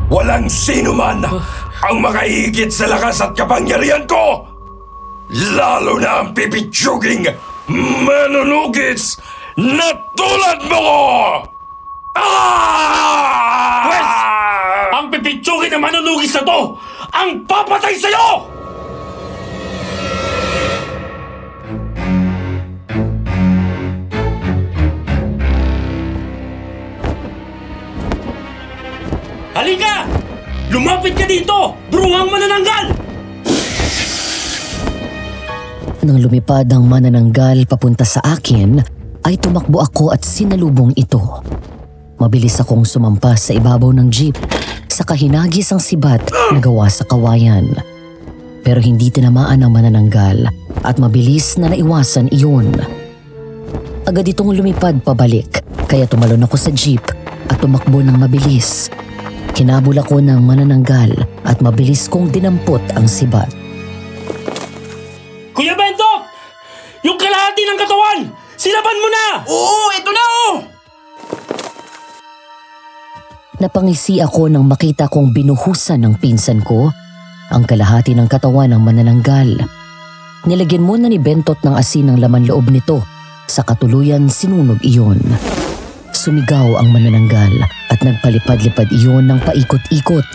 Walang sino man ang makahigit sa lakas at kapangyarihan ko! Lalo na ang pipitsuging manunugis na tulad mo! Pwes! Ang pipitsugin na manunugis na to ang papatay sa'yo! Halika! Lumapit ka dito! Bruhang manananggal! Nang lumipad ang manananggal papunta sa akin, ay tumakbo ako at sinalubong ito. Mabilis akong sumampas sa ibabaw ng jeep sa kahinagis ang sibat na gawa sa kawayan. Pero hindi tinamaan ang manananggal at mabilis na naiwasan iyon. Agad itong lumipad pabalik kaya tumalon ako sa jeep at tumakbo ng mabilis. Kinabul ako ng manananggal at mabilis kong dinampot ang sibat. Kuya Bentok! Yung kalahati ng katawan! Silaban mo na! Oo, ito na oh! Napangisi ako nang makita kong binuhusan ng pinsan ko ang kalahati ng katawan ng manananggal. Nilagyan muna ni Bentot ng asin ang laman loob nito. Sa katuluyan sinunog iyon. Sumigaw ang manananggal at nagpalipad-lipad iyon ng paikot-ikot.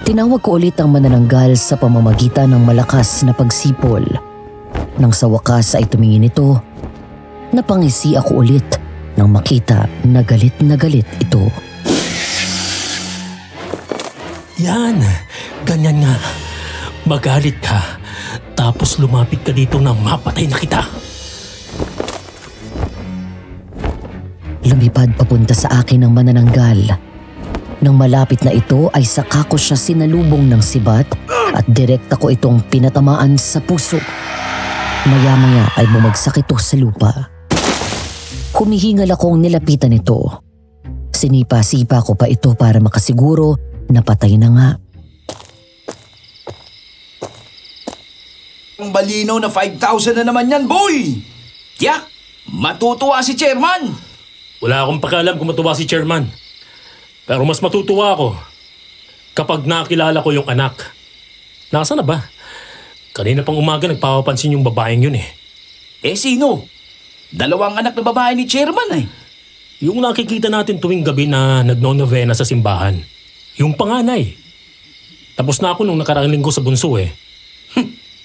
Tinawag ko ulit ang manananggal sa pamamagitan ng malakas na pagsipol. Nang sa wakas ay tumingin ito, napangisi ako ulit nang makita na galit ito. Yan, ganyan nga. Magalit ka, tapos lumapit ka dito na mapatay na kita. Lumipad papunta sa akin ang manananggal. Nang malapit na ito ay saka ko siya sinalubong ng sibat at direkta ko itong pinatamaan sa puso. Maya-maya ay bumagsak ito sa lupa. Humihingal akong nilapitan ito. Sinipa-sipa ko pa ito para makasiguro na patay na nga. Ang balinaw na 5,000 na naman yan, boy! Tiyak, matutuwa si chairman! Wala akong pakialam kung matuwa si chairman. Pero mas matutuwa ako kapag nakilala ko yung anak. Nasaan na ba? Kanina pang umaga nagpapapansin yung babaeng yun eh. Eh sino? Dalawang anak na babae ni chairman eh. Yung nakikita natin tuwing gabi na nagno-novena sa simbahan. Yung panganay. Tapos na ako nung nakaraang linggo sa bunso eh.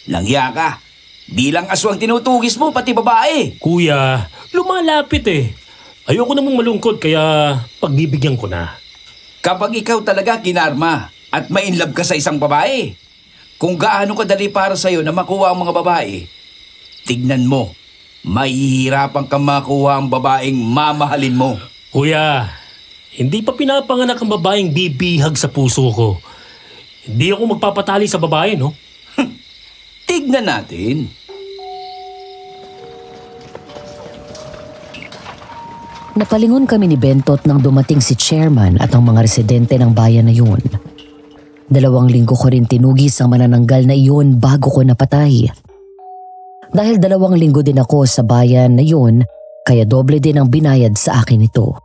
Langya ka. Bilang aswang tinutugis mo pati babae. Kuya, lumalapit eh. Ayoko namang malungkot kaya pagbibigyan ko na. Kapag ikaw talaga kinarma at ma-inlove ka sa isang babae, kung gaano kadali para sa'yo na makuha ang mga babae, tignan mo, mahihirapan kang makuha ang babaeng mamahalin mo. Kuya, hindi pa pinapanganak ang babaeng bibihag sa puso ko. Hindi ako magpapatali sa babae, no? Tignan natin. Napalingon kami ni Bentot nang dumating si chairman at ang mga residente ng bayan na yun. 2 linggo ko rin tinugis ang manananggal na iyon bago ko napatay. Dahil 2 linggo din ako sa bayan na yun, kaya doble din ang binayad sa akin ito.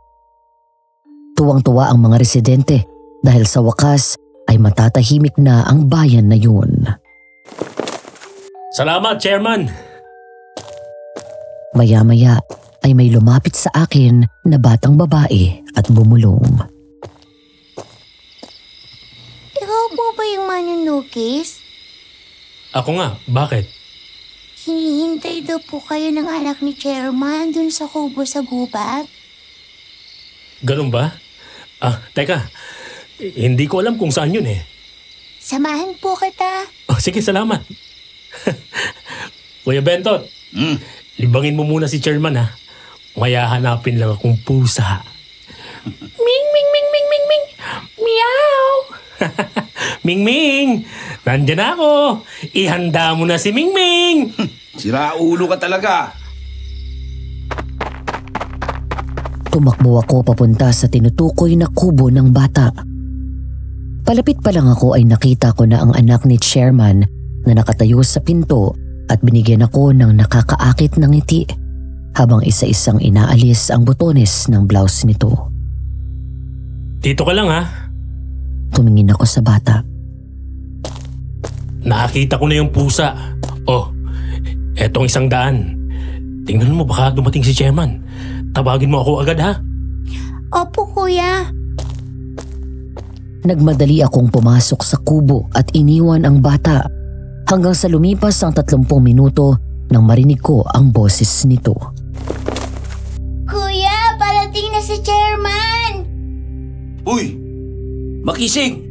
Tuwang-tuwa ang mga residente dahil sa wakas ay matatahimik na ang bayan na yun. Salamat, chairman! Maya-maya ay may lumapit sa akin na batang babae at bumulong. Ikaw po ba yung manunugis? Ako nga, bakit? Hinihintay daw po kayo ng anak ni chairman dun sa kubo sa gubat. Ganun ba? Teka. Hindi ko alam kung saan yun eh. Samahan po kita. Oh, sige, salamat. Kuya Bentot, libangin mo muna si chairman ha. Kaya hanapin lang akong pusa. Ming, ming, ming, ming, ming, ming. Meow. Ming, ming. Nandyan ako. Ihanda mo na si Ming, ming. Siraulo ka talaga. Tumakbo ako papunta sa tinutukoy na kubo ng bata. Palapit pa lang ako ay nakita ko na ang anak ni chairman na nakatayo sa pinto at binigyan ako ng nakakaakit ng ngiti habang isa-isang inaalis ang butones ng blouse nito. Dito ka lang ha. tumingin ako sa bata. Nakakita ko na yung pusa. Oh, etong 100. Tingnan mo, baka dumating si Chairman. Tabagin mo ako agad, ha? Opo, kuya. Nagmadali akong pumasok sa kubo at iniwan ang bata hanggang sa lumipas ang 30 minuto nang marinig ko ang boses nito. Kuya, parating na si Chairman! Uy! Makisig!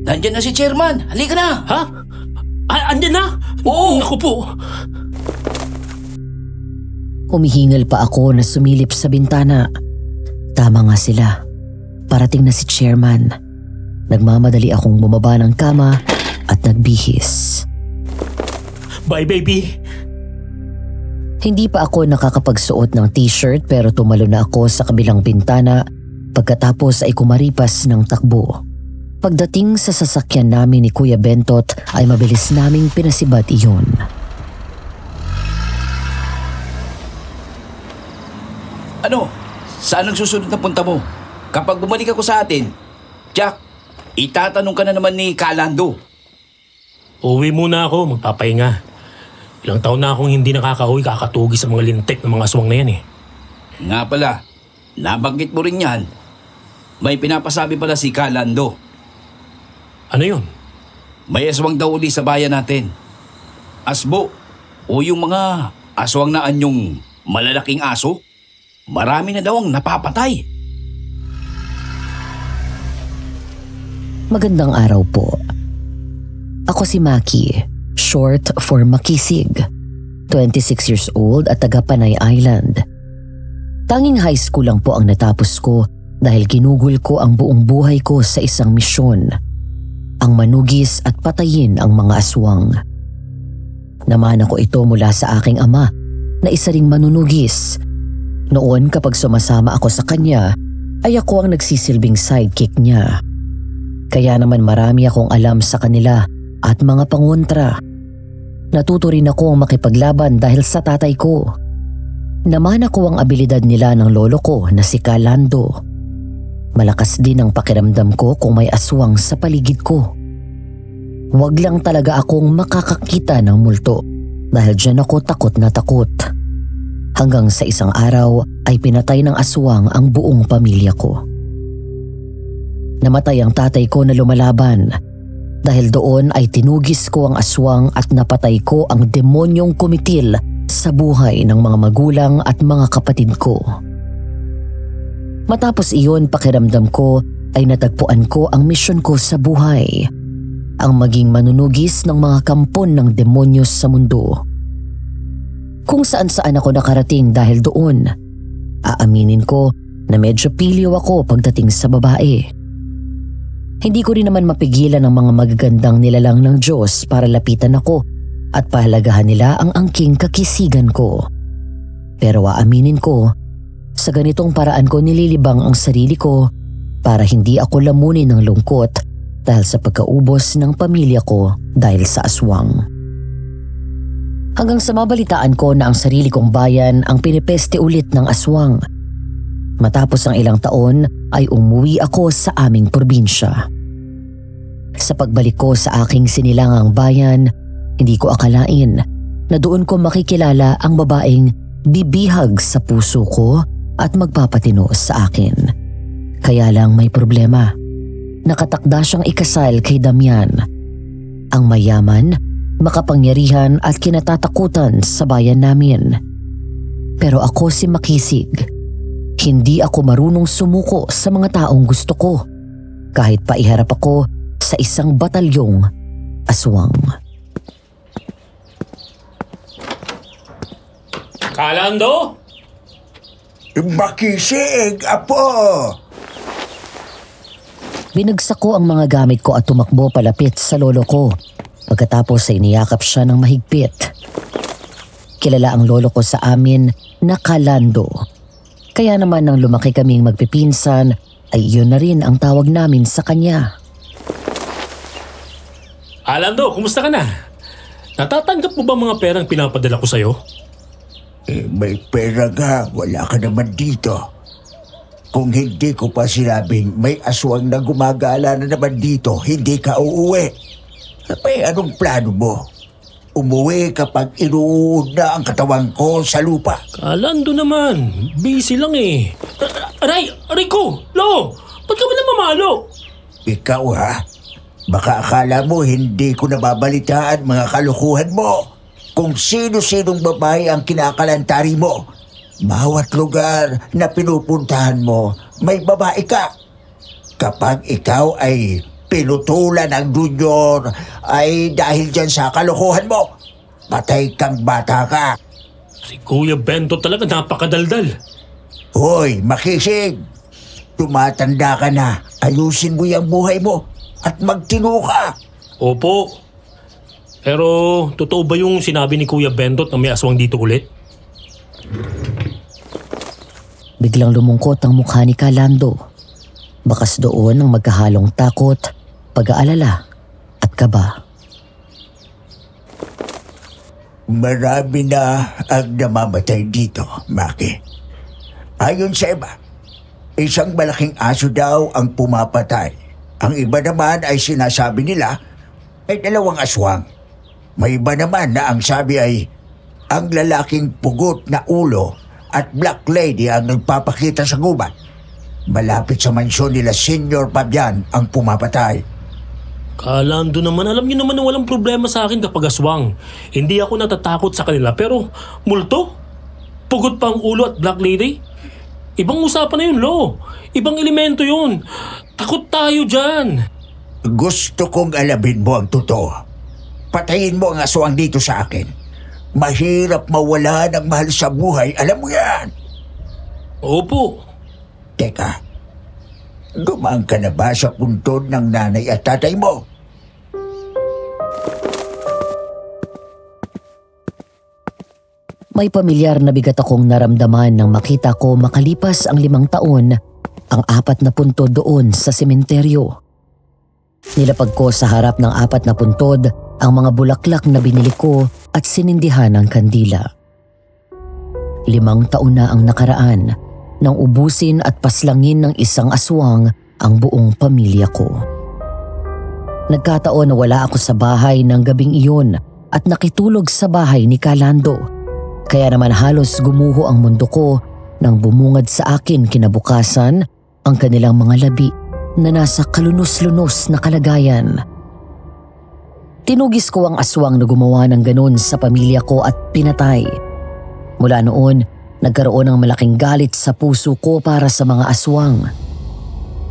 Nandyan na si Chairman! Halika na! Ha? Andyan na? Oo! Naku po! Humihingal pa ako na sumilip sa bintana. Tama nga sila. Parating na si Chairman. Nagmamadali akong bumaba ng kama at nagbihis. Bye, baby! Hindi pa ako nakakapagsuot ng t-shirt pero tumalo na ako sa kabilang bintana pagkatapos ay kumaripas ng takbo. Pagdating sa sasakyan namin ni Kuya Bentot ay mabilis naming pinasibat iyon. Ano? Saan ang susunod na punta mo? Kapag bumalik ako sa atin, Jack, itatanong ka na naman ni Kalando. Uwi muna ako, magpapahinga. Ilang taon na akong hindi nakakauwi, kakatugi sa mga lintik ng mga aswang na yan eh. Nga pala, nabanggit mo rin yan. May pinapasabi pala si Kalando. Ano yun? May aswang daw uli sa bayan natin. Asbo, o yung mga aswang na anyong malalaking aso. Marami na daw ang napapatay. Magandang araw po. Ako si Maki, short for Makisig. 26 years old at taga Panay Island. Tanging high school lang po ang natapos ko dahil ginugol ko ang buong buhay ko sa isang misyon. Ang manugis at patayin ang mga aswang. Namana ko ito mula sa aking ama na isa ring manunugis. Noon kapag sumasama ako sa kanya, ay ako ang nagsisilbing sidekick niya. Kaya naman marami akong alam sa kanila at mga pangontra. Natuto rin akong makipaglaban dahil sa tatay ko. Namana ko ang abilidad nila ng lolo ko na si Kalando. Malakas din ang pakiramdam ko kung may aswang sa paligid ko. Huwag lang talaga akong makakakita ng multo dahil dyan ako takot na takot. Hanggang sa isang araw ay pinatay ng aswang ang buong pamilya ko. Namatay ang tatay ko na lumalaban. Dahil doon ay tinugis ko ang aswang at napatay ko ang demonyong kumitil sa buhay ng mga magulang at mga kapatid ko. Matapos iyon, pakiramdam ko ay natagpuan ko ang misyon ko sa buhay. Ang maging manunugis ng mga kampon ng demonyo sa mundo. Kung saan-saan ako nakarating dahil doon. Aaminin ko na medyo piliw ako pagdating sa babae. Hindi ko rin naman mapigilan ang mga magagandang nilalang ng Diyos para lapitan ako at pahalagahan nila ang angking kakisigan ko. Pero aaminin ko, sa ganitong paraan ko nililibang ang sarili ko para hindi ako lamunin ng lungkot dahil sa pagkaubos ng pamilya ko dahil sa aswang. Hanggang sa mabalitaan ko na ang sarili kong bayan ang pinipeste ulit ng aswang. Matapos ang ilang taon ay umuwi ako sa aming probinsya. Sa pagbalik ko sa aking sinilangang bayan, hindi ko akalain na doon ko makikilala ang babaeng bibihag sa puso ko at magpapatino sa akin. Kaya lang may problema. Nakatakda siyang ikasal kay Damian, ang mayaman, makapangyarihan at kinatatakutan sa bayan namin. Pero ako si Makisig. Hindi ako marunong sumuko sa mga taong gusto ko, kahit paiharap ako sa isang batalyong aswang. Kalando? Makisig, apo! Binagsak ko ang mga gamit ko at tumakbo palapit sa lolo ko. Pagkatapos ay niyakap siya ng mahigpit. Kilala ang lolo ko sa amin na Kalando. Kaya naman nang lumaki kaming magpipinsan, ay iyon na rin ang tawag namin sa kanya. Kalando, kumusta ka na? Natatanggap mo ba mga perang pinapadala ko sa'yo? May pera nga, wala ka naman dito. Kung hindi ko pa sinabing may aswang na gumagala na naman dito, hindi ka uuwi. May anong plano mo? Umuwi kapag inuud na ang katawan ko sa lupa. Kalando naman. Busy lang eh. Aray ko! Lo! Ba't ka ba namamalo? Ikaw ha? Baka akala mo hindi ko nababalitaan mga kalukuhan mo. Kung sino-sinong babae ang kinakalantari mo. Bawat lugar na pinupuntahan mo, may babae ka. Kapag ikaw ay pinutulan ng junior, ay dahil dyan sa kalokohan mo. Patay kang bata ka. Si Kuya Bento talaga napakadaldal. Hoy, makisig. Tumatanda ka na. Ayusin mo yung buhay mo at magtino ka. Opo. Pero totoo ba yung sinabi ni Kuya Bentot na may aswang dito ulit? Biglang lumungkot ang mukha ni Kalando. Bakas doon ang magkahalong takot, pag-aalala at kaba. Marami na ang namamatay dito, Maki. Ayon sa iba, isang malaking aso daw ang pumapatay. Ang iba naman ay sinasabi nila ay 2 aswang. May iba naman na ang sabi ay ang lalaking pugot na ulo at Black Lady ang nagpapakita sa gubat. Malapit sa mansyon nila Senior Fabian ang pumapatay. Kalando naman, alam niyo naman na walang problema sa akin kapag aswang. Hindi ako natatakot sa kanila pero multo? Pugot pa ang ulo at Black Lady? Ibang usapan na yun, Lo. Ibang elemento yun. Takot tayo dyan. Gusto kong alamin mo ang totoo. Patayin mo ang aswang dito sa akin. Mahirap mawala ng mahal sa buhay, alam mo yan. Opo. Teka, dumaan ka na ba sa puntod ng nanay at tatay mo? May pamilyar na bigat akong naramdaman nang makita ko makalipas ang 5 taon ang 4 na puntod doon sa sementeryo. Nilapag ko sa harap ng 4 na puntod ang mga bulaklak na binili ko at sinindihan ng kandila. 5 taon na ang nakaraan nang ubusin at paslangin ng isang aswang ang buong pamilya ko. Nagkataon na wala ako sa bahay ng gabing iyon at nakitulog sa bahay ni Kalando. Kaya naman halos gumuho ang mundo ko nang bumungad sa akin kinabukasan ang kanilang mga labi na nasa kalunos-lunos na kalagayan. Tinugis ko ang aswang na gumawa ng ganun sa pamilya ko at pinatay. Mula noon, nagkaroon ng malaking galit sa puso ko para sa mga aswang.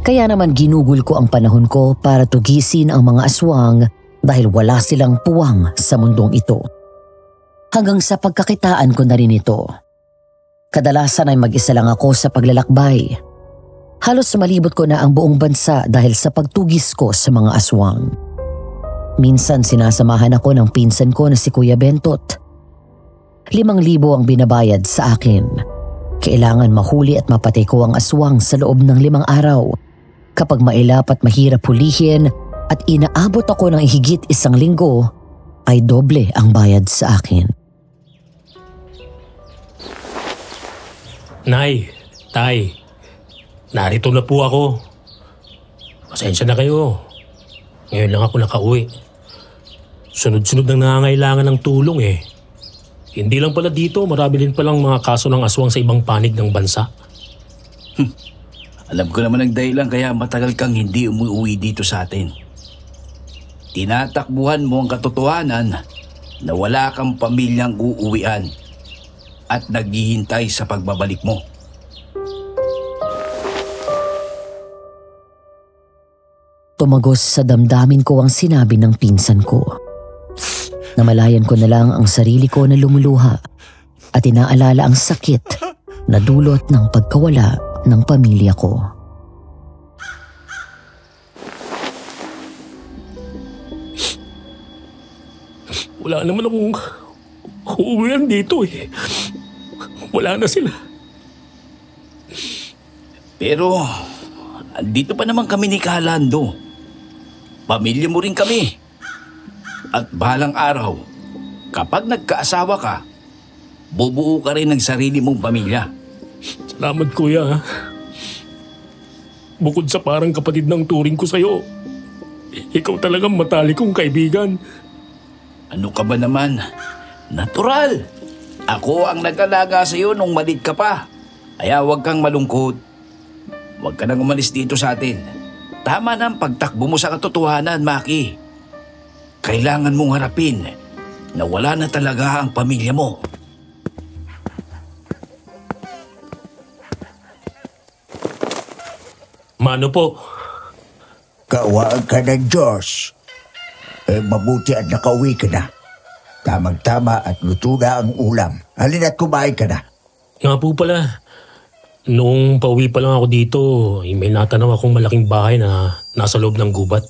Kaya naman ginugol ko ang panahon ko para tugisin ang mga aswang dahil wala silang puwang sa mundong ito. Hanggang sa pagkakitaan ko na rin ito. Kadalasan ay mag-isa lang ako sa paglalakbay. Halos malibot ko na ang buong bansa dahil sa pagtugis ko sa mga aswang. Minsan sinasamahan ako ng pinsan ko na si Kuya Bentot. 5,000 ang binabayad sa akin. Kailangan mahuli at mapatay ko ang aswang sa loob ng 5 araw. Kapag mailap at mahirap hulihin at inaabot ako ng higit 1 linggo, ay doble ang bayad sa akin. Nay, Tay, narito na po ako. Pasensya na kayo. Ngayon lang ako nakauwi. Sunod-sunod nang nangangailangan ng tulong eh. Hindi lang pala dito, marami din palang mga kaso ng aswang sa ibang panig ng bansa. Alam ko naman ang dahilan kaya matagal kang hindi umuwi dito sa atin. Tinatakbuhan mo ang katotohanan na wala kang pamilyang uuwian at naghihintay sa pagbabalik mo. Tumagos sa damdamin ko ang sinabi ng pinsan ko. Namalayan ko na lang ang sarili ko na lumuluha at inaalala ang sakit na dulot ng pagkawala ng pamilya ko. Wala naman akong uuwian dito eh. Wala na sila. Pero, andito pa naman kami ni Kalando. Pamilya mo rin kami. At balang araw, kapag nagkaasawa ka, bubuo ka rin ng sarili mong pamilya. Salamat kuya. Bukod sa parang kapatid ng turing ko sa'yo, ikaw talagang matalik kong kaibigan. Ano ka ba naman? Natural. Ako ang nag-alaga sa'yo nung maliit ka pa. Kaya huwag kang malungkot. Huwag ka nang umalis dito sa atin. Tama na ang pagtakbo mo sa katotohanan, Maki. Kailangan mong harapin na wala na talaga ang pamilya mo. Mano po? Kaawaan ka ng Diyos. Mabuti at nakauwi ka na. Tamang-tama at luto na ang ulam. Halina't kumain ka na. Nga po pala, noong pauwi pa lang ako dito, may natanaw akong malaking bahay na nasa loob ng gubat.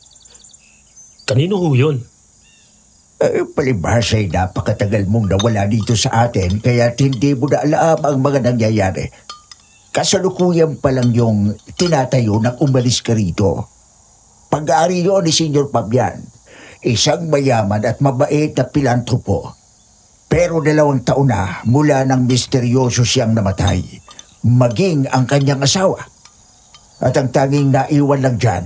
Kanino ho yun? Palibhasa ay napakatagal mong nawala dito sa atin kaya hindi mo na alam ang mga nangyayari. Kasalukuyan pa lang yung tinatayo nang umalis ka rito. Pag-aari yun ni Senyor Fabian, isang mayaman at mabait na pilantropo. Pero 2 taon na mula nang misteryoso siyang namatay, maging ang kanyang asawa. At ang tanging naiwan lang dyan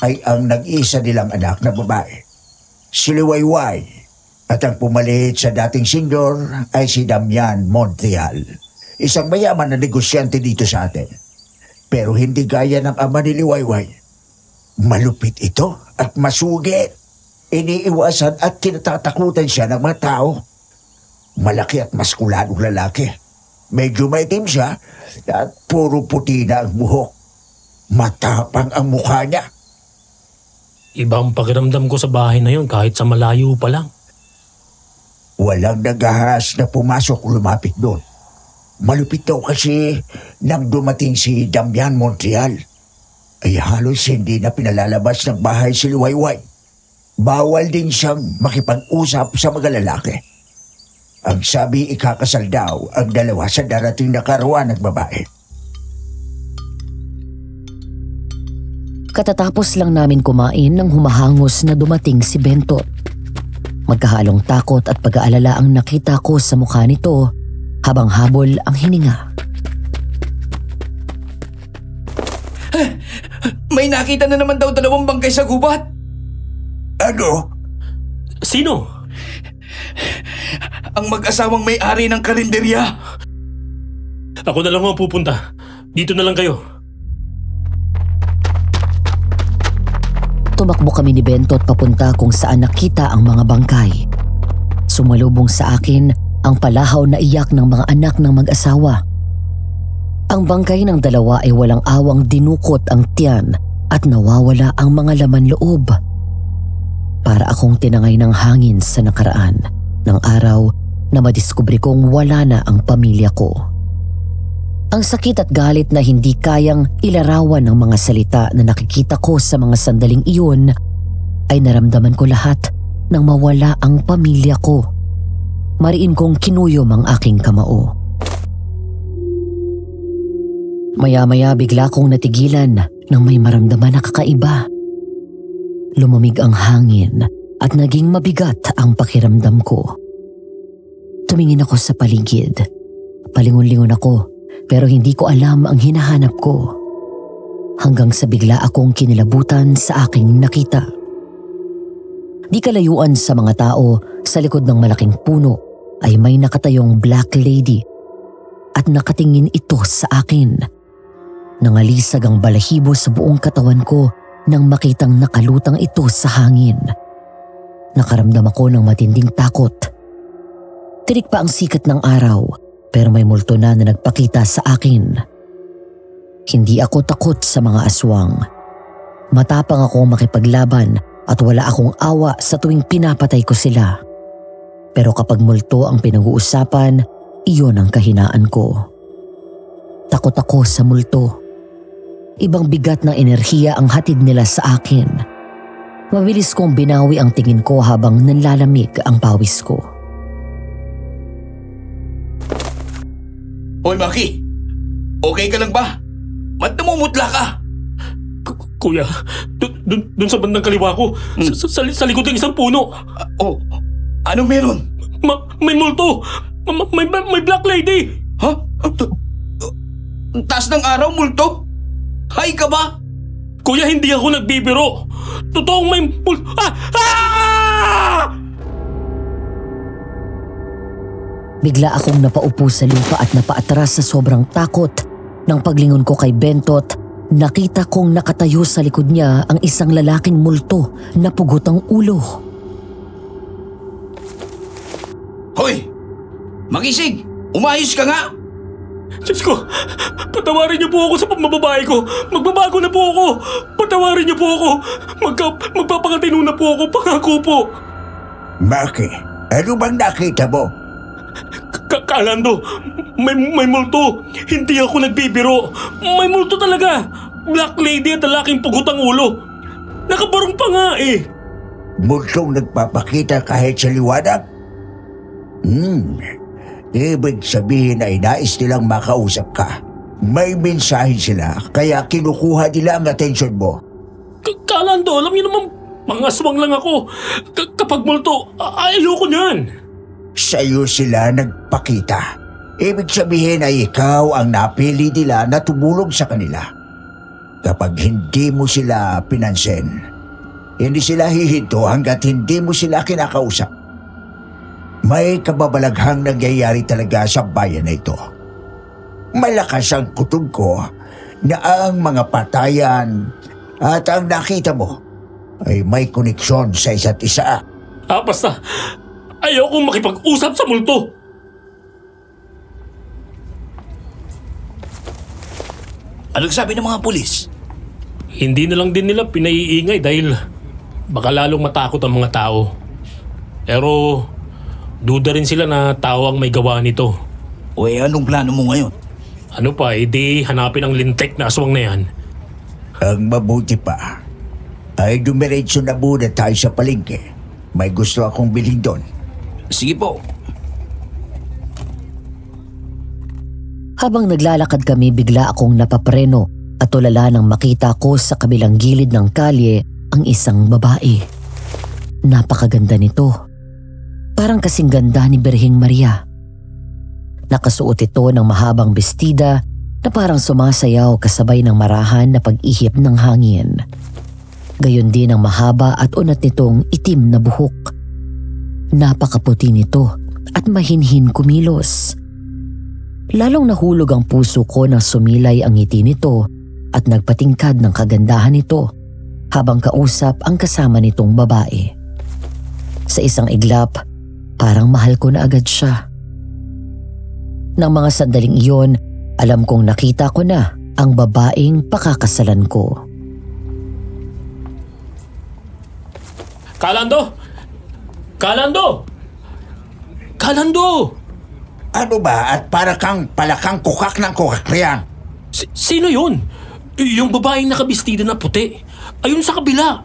ay ang nag-isa nilang anak na babae, si Liwayway. At ang pumalit sa dating senyor ay si Damian Montreal, isang mayaman na negosyante dito sa atin. Pero hindi gaya ng ama ni Liwayway. Malupit ito at masugit. Iniiwasan at kinatatakutan siya ng mga tao. Malaki at maskuladong lalaki. Medyo maitim siya at puro puti na ang buhok. Matapang ang mukha niya. Ibang pakiramdam ko sa bahay na yun kahit sa malayo pa lang. Walang nagahas na pumasok o lumapit doon. Malupit daw kasi nang dumating si Damian Montreal, ay halos hindi na pinalalabas ng bahay si Liwayway. Bawal din siyang makipag-usap sa mga lalaki. Ang sabi, ikakasal daw ang dalawa sa darating na karawan ng babae. Katatapos lang namin kumain nang humahangos na dumating si Bentot. Magkahalong takot at pag-aalala ang nakita ko sa mukha nito habang habol ang hininga. May nakita na naman daw 2 bangkay sa gubat. Ano? Sino? Ang mag-asawang may-ari ng karinderya. Ako na lang ang pupunta. Dito na lang kayo. Tumakbo kami ni Bentot papunta kung saan nakita ang mga bangkay. Sumalubong sa akin ang palahaw na iyak ng mga anak ng mag-asawa. Ang bangkay ng dalawa ay walang awang dinukot ang tiyan at nawawala ang mga laman loob. Para akong tinangay ng hangin sa nakaraan ng araw na madiskubre kong wala na ang pamilya ko. Ang sakit at galit na hindi kayang ilarawan ng mga salita na nakikita ko sa mga sandaling iyon ay naramdaman ko lahat nang mawala ang pamilya ko. Mariin kong kinuyom ang aking kamao. Maya-maya bigla kong natigilan nang may maramdaman na kakaiba. Lumamig ang hangin at naging mabigat ang pakiramdam ko. Tumingin ako sa paligid. Palingon-lingon ako pero hindi ko alam ang hinahanap ko. Hanggang sa bigla akong kinilabutan sa aking nakita. Di kalayuan sa mga tao, sa likod ng malaking puno ay may nakatayong black lady at nakatingin ito sa akin. Nangalisag ang balahibo sa buong katawan ko nang makitang nakalutang ito sa hangin. Nakaramdam ako ng matinding takot. Tirik pa ang sikat ng araw pero may multo na nagpakita sa akin. Hindi ako takot sa mga aswang. Matapang akong makipaglaban at wala akong awa sa tuwing pinapatay ko sila. Pero kapag multo ang pinag-uusapan, iyon ang kahinaan ko. Takot ako sa multo. Ibang bigat ng enerhiya ang hatid nila sa akin. Mabilis kong binawi ang tingin ko habang nanlalamig ang pawis ko. Hoy Maki, okay ka lang ba? Ba't namumutla ka? Kuya, dun sa bandang kaliwa ko, sa likod ng isang puno. Ano meron? May multo! May black lady! Ha? Ang taas ng araw, multo? Hay ka ba? Kuya, hindi ako nagbibiro. Totoong may... Bigla akong napaupo sa lupa at napaatras sa sobrang takot. Nang paglingon ko kay Bentot, nakita kong nakatayo sa likod niya ang isang lalaking multo na pugot ang ulo. Hoy! Magising! Umayos ka nga! Diyos ko, patawarin niyo po ako sa pambabae ko. Magbabago na po ako. Patawarin niyo po ako. Magpapakatino na po ako. Pangako po. Maki, ano bang nakita mo? Kalando, may multo. Hindi ako nagbibiro. May multo talaga. Black lady at lalaking pugot ang ulo. Nakabarong pa nga eh. Multong nagpapakita kahit sa liwanag? Ibig sabihin ay nais nilang makausap ka. May mensahe sila, kaya kinukuha nila ang atensyon mo. Kalando, alam niyo naman, mangaswang lang ako. Kapag multo, ayoko niyan. Sa'yo sila nagpakita. Ibig sabihin ay ikaw ang napili nila na tumulong sa kanila. Kapag hindi mo sila pinansin, hindi sila hihinto hanggat hindi mo sila kinakausap. May kababalaghang nangyayari talaga sa bayan na ito. Malakas ang kutob ko na ang mga patayan at ang nakita mo ay may koneksyon sa isa't isa. Basta, ayaw kong makipag-usap sa multo. Anong sabi ng mga pulis? Hindi na lang din nila pinaiingay dahil baka lalong matakot ang mga tao. Pero duda rin sila na tao ang may gawa nito. O anong plano mo ngayon? Ano pa, di hanapin ang lintek na aswang na yan. Ang mabuti pa ay dumiretso na muna tayo sa palengke. May gusto akong bilhin doon. Sige po. Habang naglalakad kami, bigla akong napapreno at tulala nang makita ko sa kabilang gilid ng kalye ang isang babae. Napakaganda nito. Parang kasing ganda ni Birheng Maria. Nakasuot ito ng mahabang bestida na parang sumasayaw kasabay ng marahan na pag-ihip ng hangin. Gayon din ang mahaba at unat nitong itim na buhok. Napakaputi nito at mahinhin kumilos. Lalong nahulog ang puso ko nang sumilay ang ngiti nito at nagpatingkad ng kagandahan nito habang kausap ang kasama nitong babae. Sa isang iglap, parang mahal ko na agad siya. Nang mga sandaling iyon, alam kong nakita ko na ang babaeng pakakasalan ko. Kalando! Kalando! Kalando! Ano ba at para kang palakang kukak ng kukak riyan? Sino yun? Yung babaeng nakabistida na puti. Ayun sa kabila.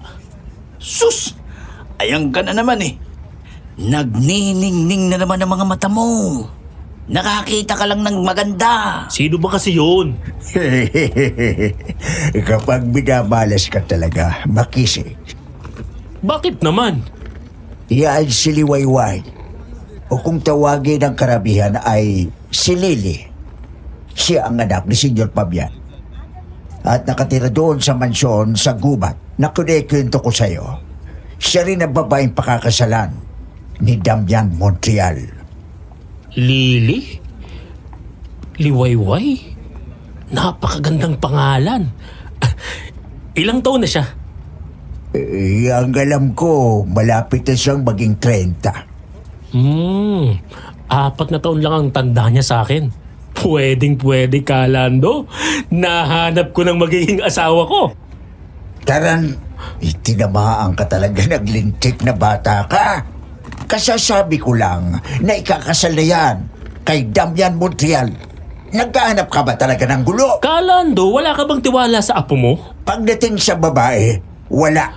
Sus! Ayang ka na naman eh. Nagniningning na naman ang mga mata mo. Nakakita ka lang ng maganda. Sino ba kasi yun? Kapag binamalas ka talaga, makisig. Bakit naman? Yan si Liwayway. O kung tawagin ng karamihan ay si Lily. Siya ang anak ni Senyor Pabian. At nakatira doon sa mansyon sa gubat na kunikwento ko sa'yo. Siya rin ang babaeng pakakasalan ni Damian Montreal. Lily? Liwayway? Napakagandang pangalan. Ilang taon na siya? Ang alam ko, malapit na siyang maging 30. 4 na taon lang ang tanda niya sa akin. Pwedeng-pwede, Kalando. Nahanap ko ng magiging asawa ko. Taran, itinamaan ka talaga naglintik na bata ka. Kasasabi ko lang na ikakasal na yan kay Damian Montreal. Nagkahanap ka ba talaga ng gulo? Kalando, wala ka bang tiwala sa apo mo? Pagdating sa babae, wala.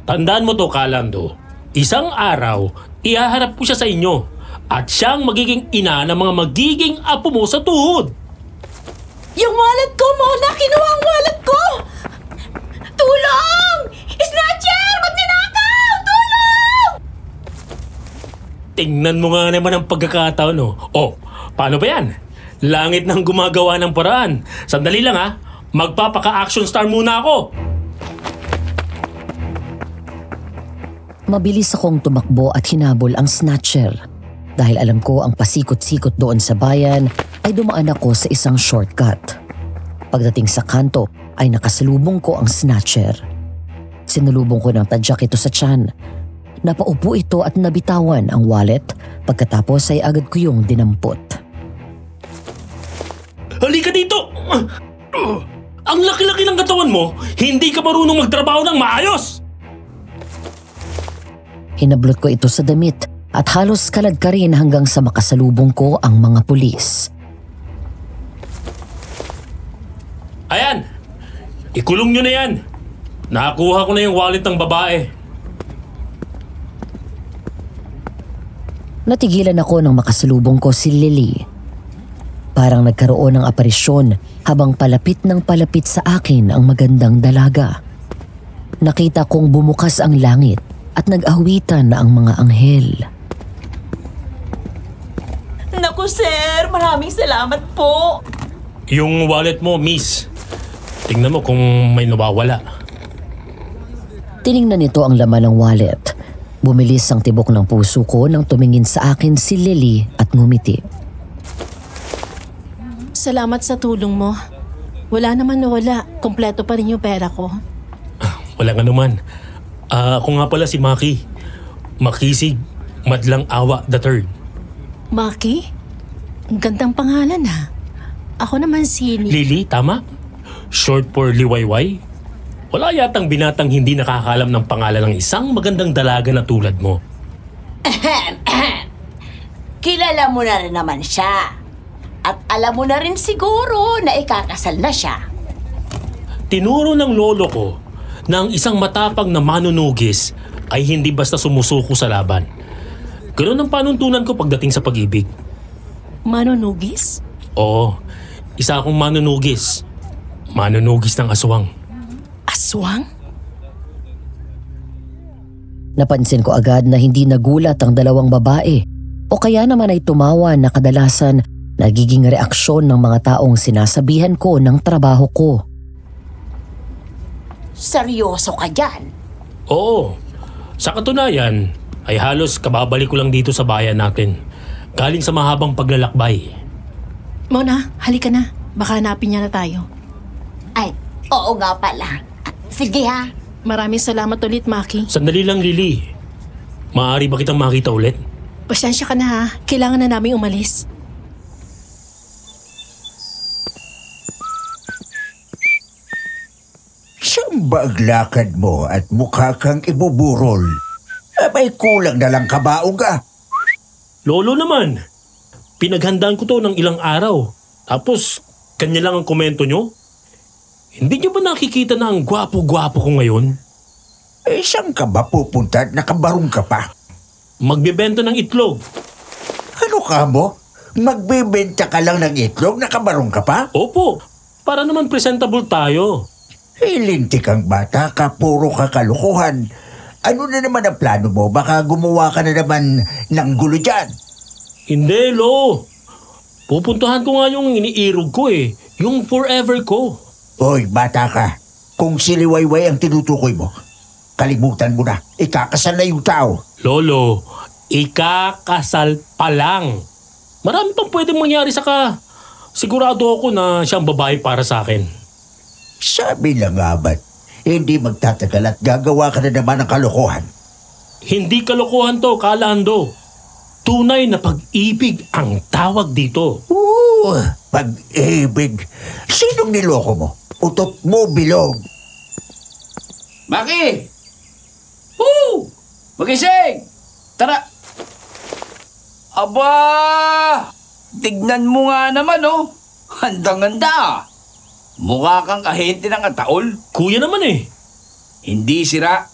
Tandaan mo to, Kalando. Isang araw, ihaharap ko siya sa inyo at siyang magiging ina ng mga magiging apo mo sa tuhod. Yung wallet ko, Mona! Kinuha ang wallet ko! Tulong! Snatcher! Magnanakaw! Tulong! Tingnan mo nga naman ang pagkakataon, no? Oh, paano ba yan? Langit nang gumagawa ng paraan. Sandali lang ha. Magpapaka-action star muna ako. Mabilis akong tumakbo at hinabol ang snatcher. Dahil alam ko ang pasikot-sikot doon sa bayan ay dumaan ako sa isang shortcut. Pagdating sa kanto ay nakasalubong ko ang snatcher. Sinalubong ko ng tadyak ito sa tiyan. Napaupo ito at nabitawan ang wallet, pagkatapos ay agad ko yung dinampot. Halika dito! Ang laki-laki ng katawan mo, hindi ka marunong magtrabaho ng maayos! Hinablot ko ito sa damit at halos kalad ka rin hanggang sa makasalubong ko ang mga pulis. Ayan! Ikulong nyo na yan! Nakakuha ko na yung wallet ng babae. Natigilan ako nang makasalubong ko si Lily. Parang nagkaroon ng aparisyon habang palapit ng palapit sa akin ang magandang dalaga. Nakita kong bumukas ang langit at nag-awitan na ang mga anghel. Naku sir, maraming salamat po. Yung wallet mo, miss. Tingnan mo kung may nawawala. Tiningnan nito ang laman ng wallet. Bumilis ang tibok ng puso ko nang tumingin sa akin si Lily at ngumiti. Salamat sa tulong mo. Wala naman nawala. Kompleto pa rin yung pera ko. Wala nga naman. Ako nga pala si Maki. Makisig, Madlang Awa III. Maki? Ang gandang pangalan ha. Ako naman si Lily, tama? Short for Liwayway? Wala yatang binatang hindi nakakalam ng pangalan ng isang magandang dalaga na tulad mo. Kilala mo na rin naman siya. At alam mo na rin siguro na ikakasal na siya. Tinuro ng lolo ko na ang isang matapang na manunugis ay hindi basta sumusuko sa laban. Ganun ang panuntunan ko pagdating sa pag-ibig. Manunugis? Oo, isa akong manunugis. Manunugis ng aswang. Aswang? Napansin ko agad na hindi nagulat ang dalawang babae o kaya naman ay tumawa na kadalasan nagiging reaksyon ng mga taong sinasabihan ko ng trabaho ko. Seryoso ka dyan? Oo, sa katunayan ay halos kababalik ko lang dito sa bayan natin. Galing sa mahabang paglalakbay. Mona, halika na. Baka hanapin niya na tayo. Ay, oo nga pala. Sige ha. Maraming salamat ulit, Maki. Sandali lang, Lily. Maaari ba kitang makita ulit? Pasensya ka na ha. Kailangan na namin umalis. Saan ba ang lakad mo at mukha kang ibuburol? May kulang na lang kabaong ka. Lolo naman, pinaghandaan ko to ng ilang araw. Tapos, kanya lang ang komento nyo? Hindi nyo ba nakikita na ang gwapo-gwapo ko ngayon? Saan ka ba pupunta at nakabarong ka pa? Magbebenta ng itlog. Ano ka mo? Magbebenta ka lang ng itlog, nakabarong ka pa? Opo, para naman presentable tayo. Lintik kang bata ka, puro ka kalukuhan. Ano na naman ang plano mo? Baka gumawa ka na naman ng gulo dyan. Hindi, Lo. Pupuntahan ko nga yung iniirog ko yung forever ko. Hoy, bata ka. Kung si Liwayway ang tinutukoy mo, kalimutan mo na. Ikakasal na yung tao. Lolo, ikakasal pa lang. Marami pang pwedeng mangyari saka sigurado ako na siyang babae para sa akin. Sabi lang nga ba't, hindi magtatagal at gagawa ka na naman ng kalokohan. Hindi kalokohan to, Kalando. Tunay na pag-ibig ang tawag dito. Pag-ibig. Sinong niloko mo? Utot mo, bilog. Maki! Woo! Magising! Tara! Aba! Tignan mo nga naman, oh. Handang-handa. Mukha kang ahente ng ataol. Kuya naman Hindi sira.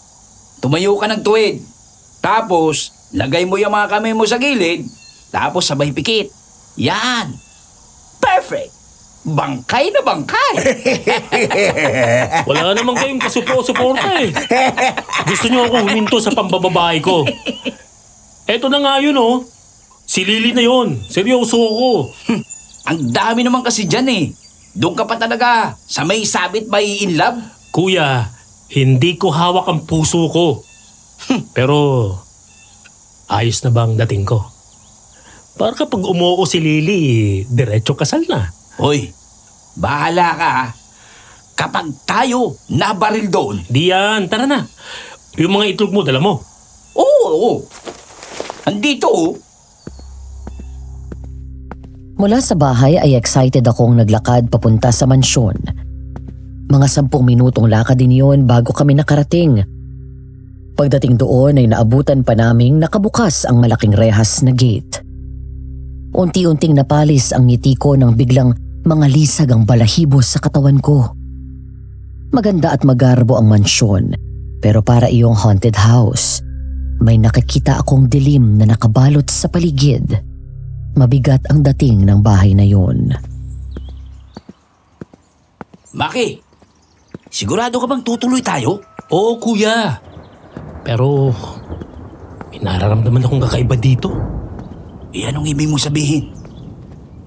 Tumayo ka ng tuwid. Tapos, lagay mo yung mga kamay mo sa gilid. Tapos sabay pikit. Yan. Perfect. Bangkay na bangkay. Wala naman kayong kasupo-suporta Gusto niyo ako huminto sa pambababae ko. Eto na nga yun Si Lily na yun. Seryoso ako. Ang dami naman kasi dyan Doon ka pa talaga sa may sabit by in love. Kuya, hindi ko hawak ang puso ko. Pero, ayos na ba ang dating ko? Para kapag umuo si Lily, diretso kasal na. Hoy, bahala ka ha. Kapag tayo nabaril doon. Diyan, tara na. Yung mga itlog mo, dala mo. Oo. Andito oh. Mula sa bahay ay excited akong naglakad papunta sa mansyon. Mga 10 minutong lakad din yun bago kami nakarating. Pagdating doon ay naabutan pa naming nakabukas ang malaking rehas na gate. Unti-unting napalis ang ngiti ko nang biglang mangalisag ang balahibo sa katawan ko. Maganda at magarbo ang mansyon, pero para iyong haunted house. May nakikita akong dilim na nakabalot sa paligid. Mabigat ang dating ng bahay na yun. Maki, sigurado ka bang tutuloy tayo? Oo, kuya. Pero, may nararamdaman akong kakaiba dito. Anong ibig mo sabihin?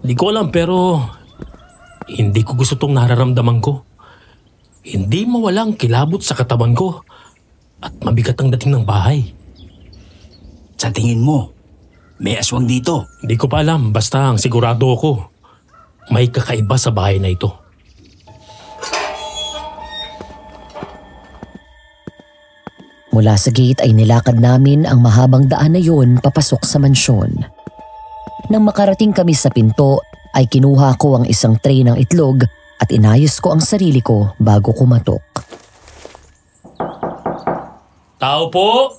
Hindi ko alam pero hindi ko gusto tong nararamdaman ko. Hindi mawala ang kilabot sa katawan ko at mabigat ang dating ng bahay. Sa tingin mo, may aswang dito? Hindi ko pa alam, basta ang sigurado ako. May kakaiba sa bahay na ito. Mula sa gate ay nilakad namin ang mahabang daan na yun papasok sa mansyon. Nang makarating kami sa pinto ay kinuha ko ang isang tray ng itlog at inayos ko ang sarili ko bago kumatok. Tao po!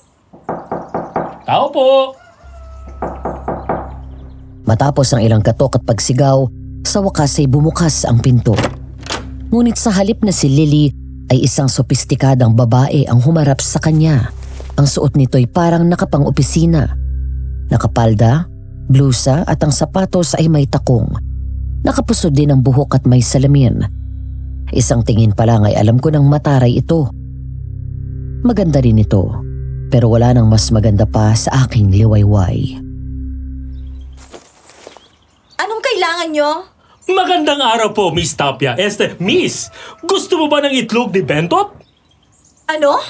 Tao po! Matapos ang ilang katok at pagsigaw, sa wakas ay bumukas ang pinto. Ngunit sa halip na si Lily ay isang sopistikadang babae ang humarap sa kanya. Ang suot nito'y parang nakapang-opisina. Nakapalda, blusa at ang sapatos ay may takong. Nakapusod din ang buhok at may salamin. Isang tingin pa lang ay alam ko nang mataray ito. Maganda rin ito, pero wala nang mas maganda pa sa aking liwayway. Anong kailangan nyo? Magandang araw po, Miss Tapia. Miss, gusto mo ba ng itlog ni Bentot? Ano?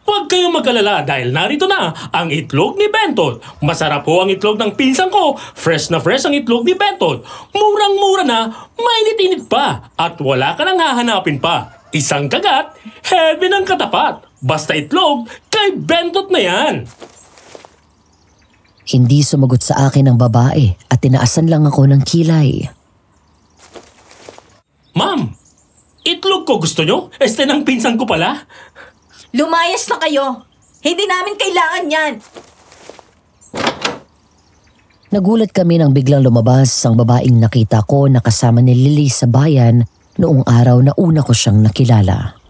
Huwag kayong mag-alala dahil narito na ang itlog ni Bentot. Masarap po ang itlog ng pinsan ko. Fresh na fresh ang itlog ni Bentot. Murang-mura na, mainit-init pa. At wala ka nang hahanapin pa. Isang kagat, heavy ng katapat. Basta itlog, kay Bentot na yan. Hindi sumagot sa akin ang babae at tinaasan lang ako ng kilay. Ma'am, itlog ko gusto nyo? Ng pinsan ko pala. Lumayas na kayo. Hindi namin kailangan yan. Nagulat kami nang biglang lumabas ang babaeng nakita ko na kasama ni Lily sa bayan noong araw na una ko siyang nakilala.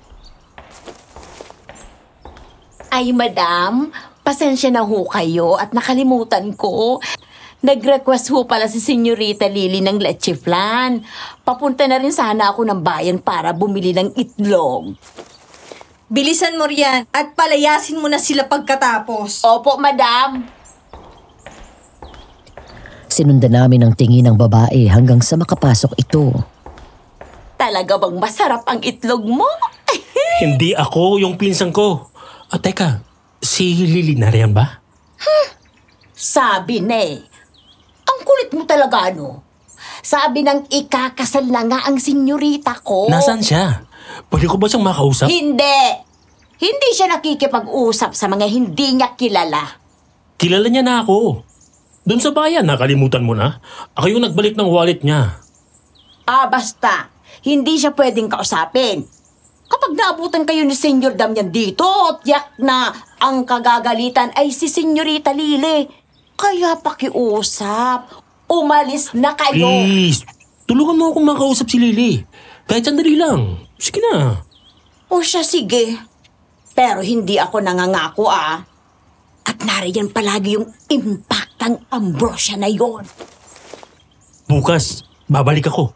Ay, madam, pasensya na ho kayo at nakalimutan ko. Nag-request ho pala si Senyorita Lily ng leche flan. Papunta na rin sana ako ng bayan para bumili ng itlog. Bilisan mo riyan at palayasin mo na sila pagkatapos. Opo, madam. Sinundan namin ang tingin ng babae hanggang sa makapasok ito. Talaga bang masarap ang itlog mo? Hindi ako yung pinsan ko. Teka, si Lily na riyan ba? Sabi na eh. Ang kulit mo talaga, no? Sabi nang ikakasal na nga ang senyorita ko. Nasaan siya? Pwede ko ba siyang makausap? Hindi. Hindi siya nakikipag-usap sa mga hindi niya kilala. Kilala niya na ako. Doon sa bayan, nakalimutan mo na. Ako yung nagbalik ng wallet niya. Basta. Hindi siya pwedeng kausapin. Kapag naabutan kayo ni Senyor Damian dito, tiyak na ang kagagalitan ay si Senyorita Lily. Kaya pakiusap. Umalis na kayo. Please, tulungan mo akong makausap si Lily. Kahit sandali lang. Sige na. O siya, sige. Pero hindi ako nangangako, At nariyan palagi yung impact ng ambrosia na yon. Bukas, babalik ako.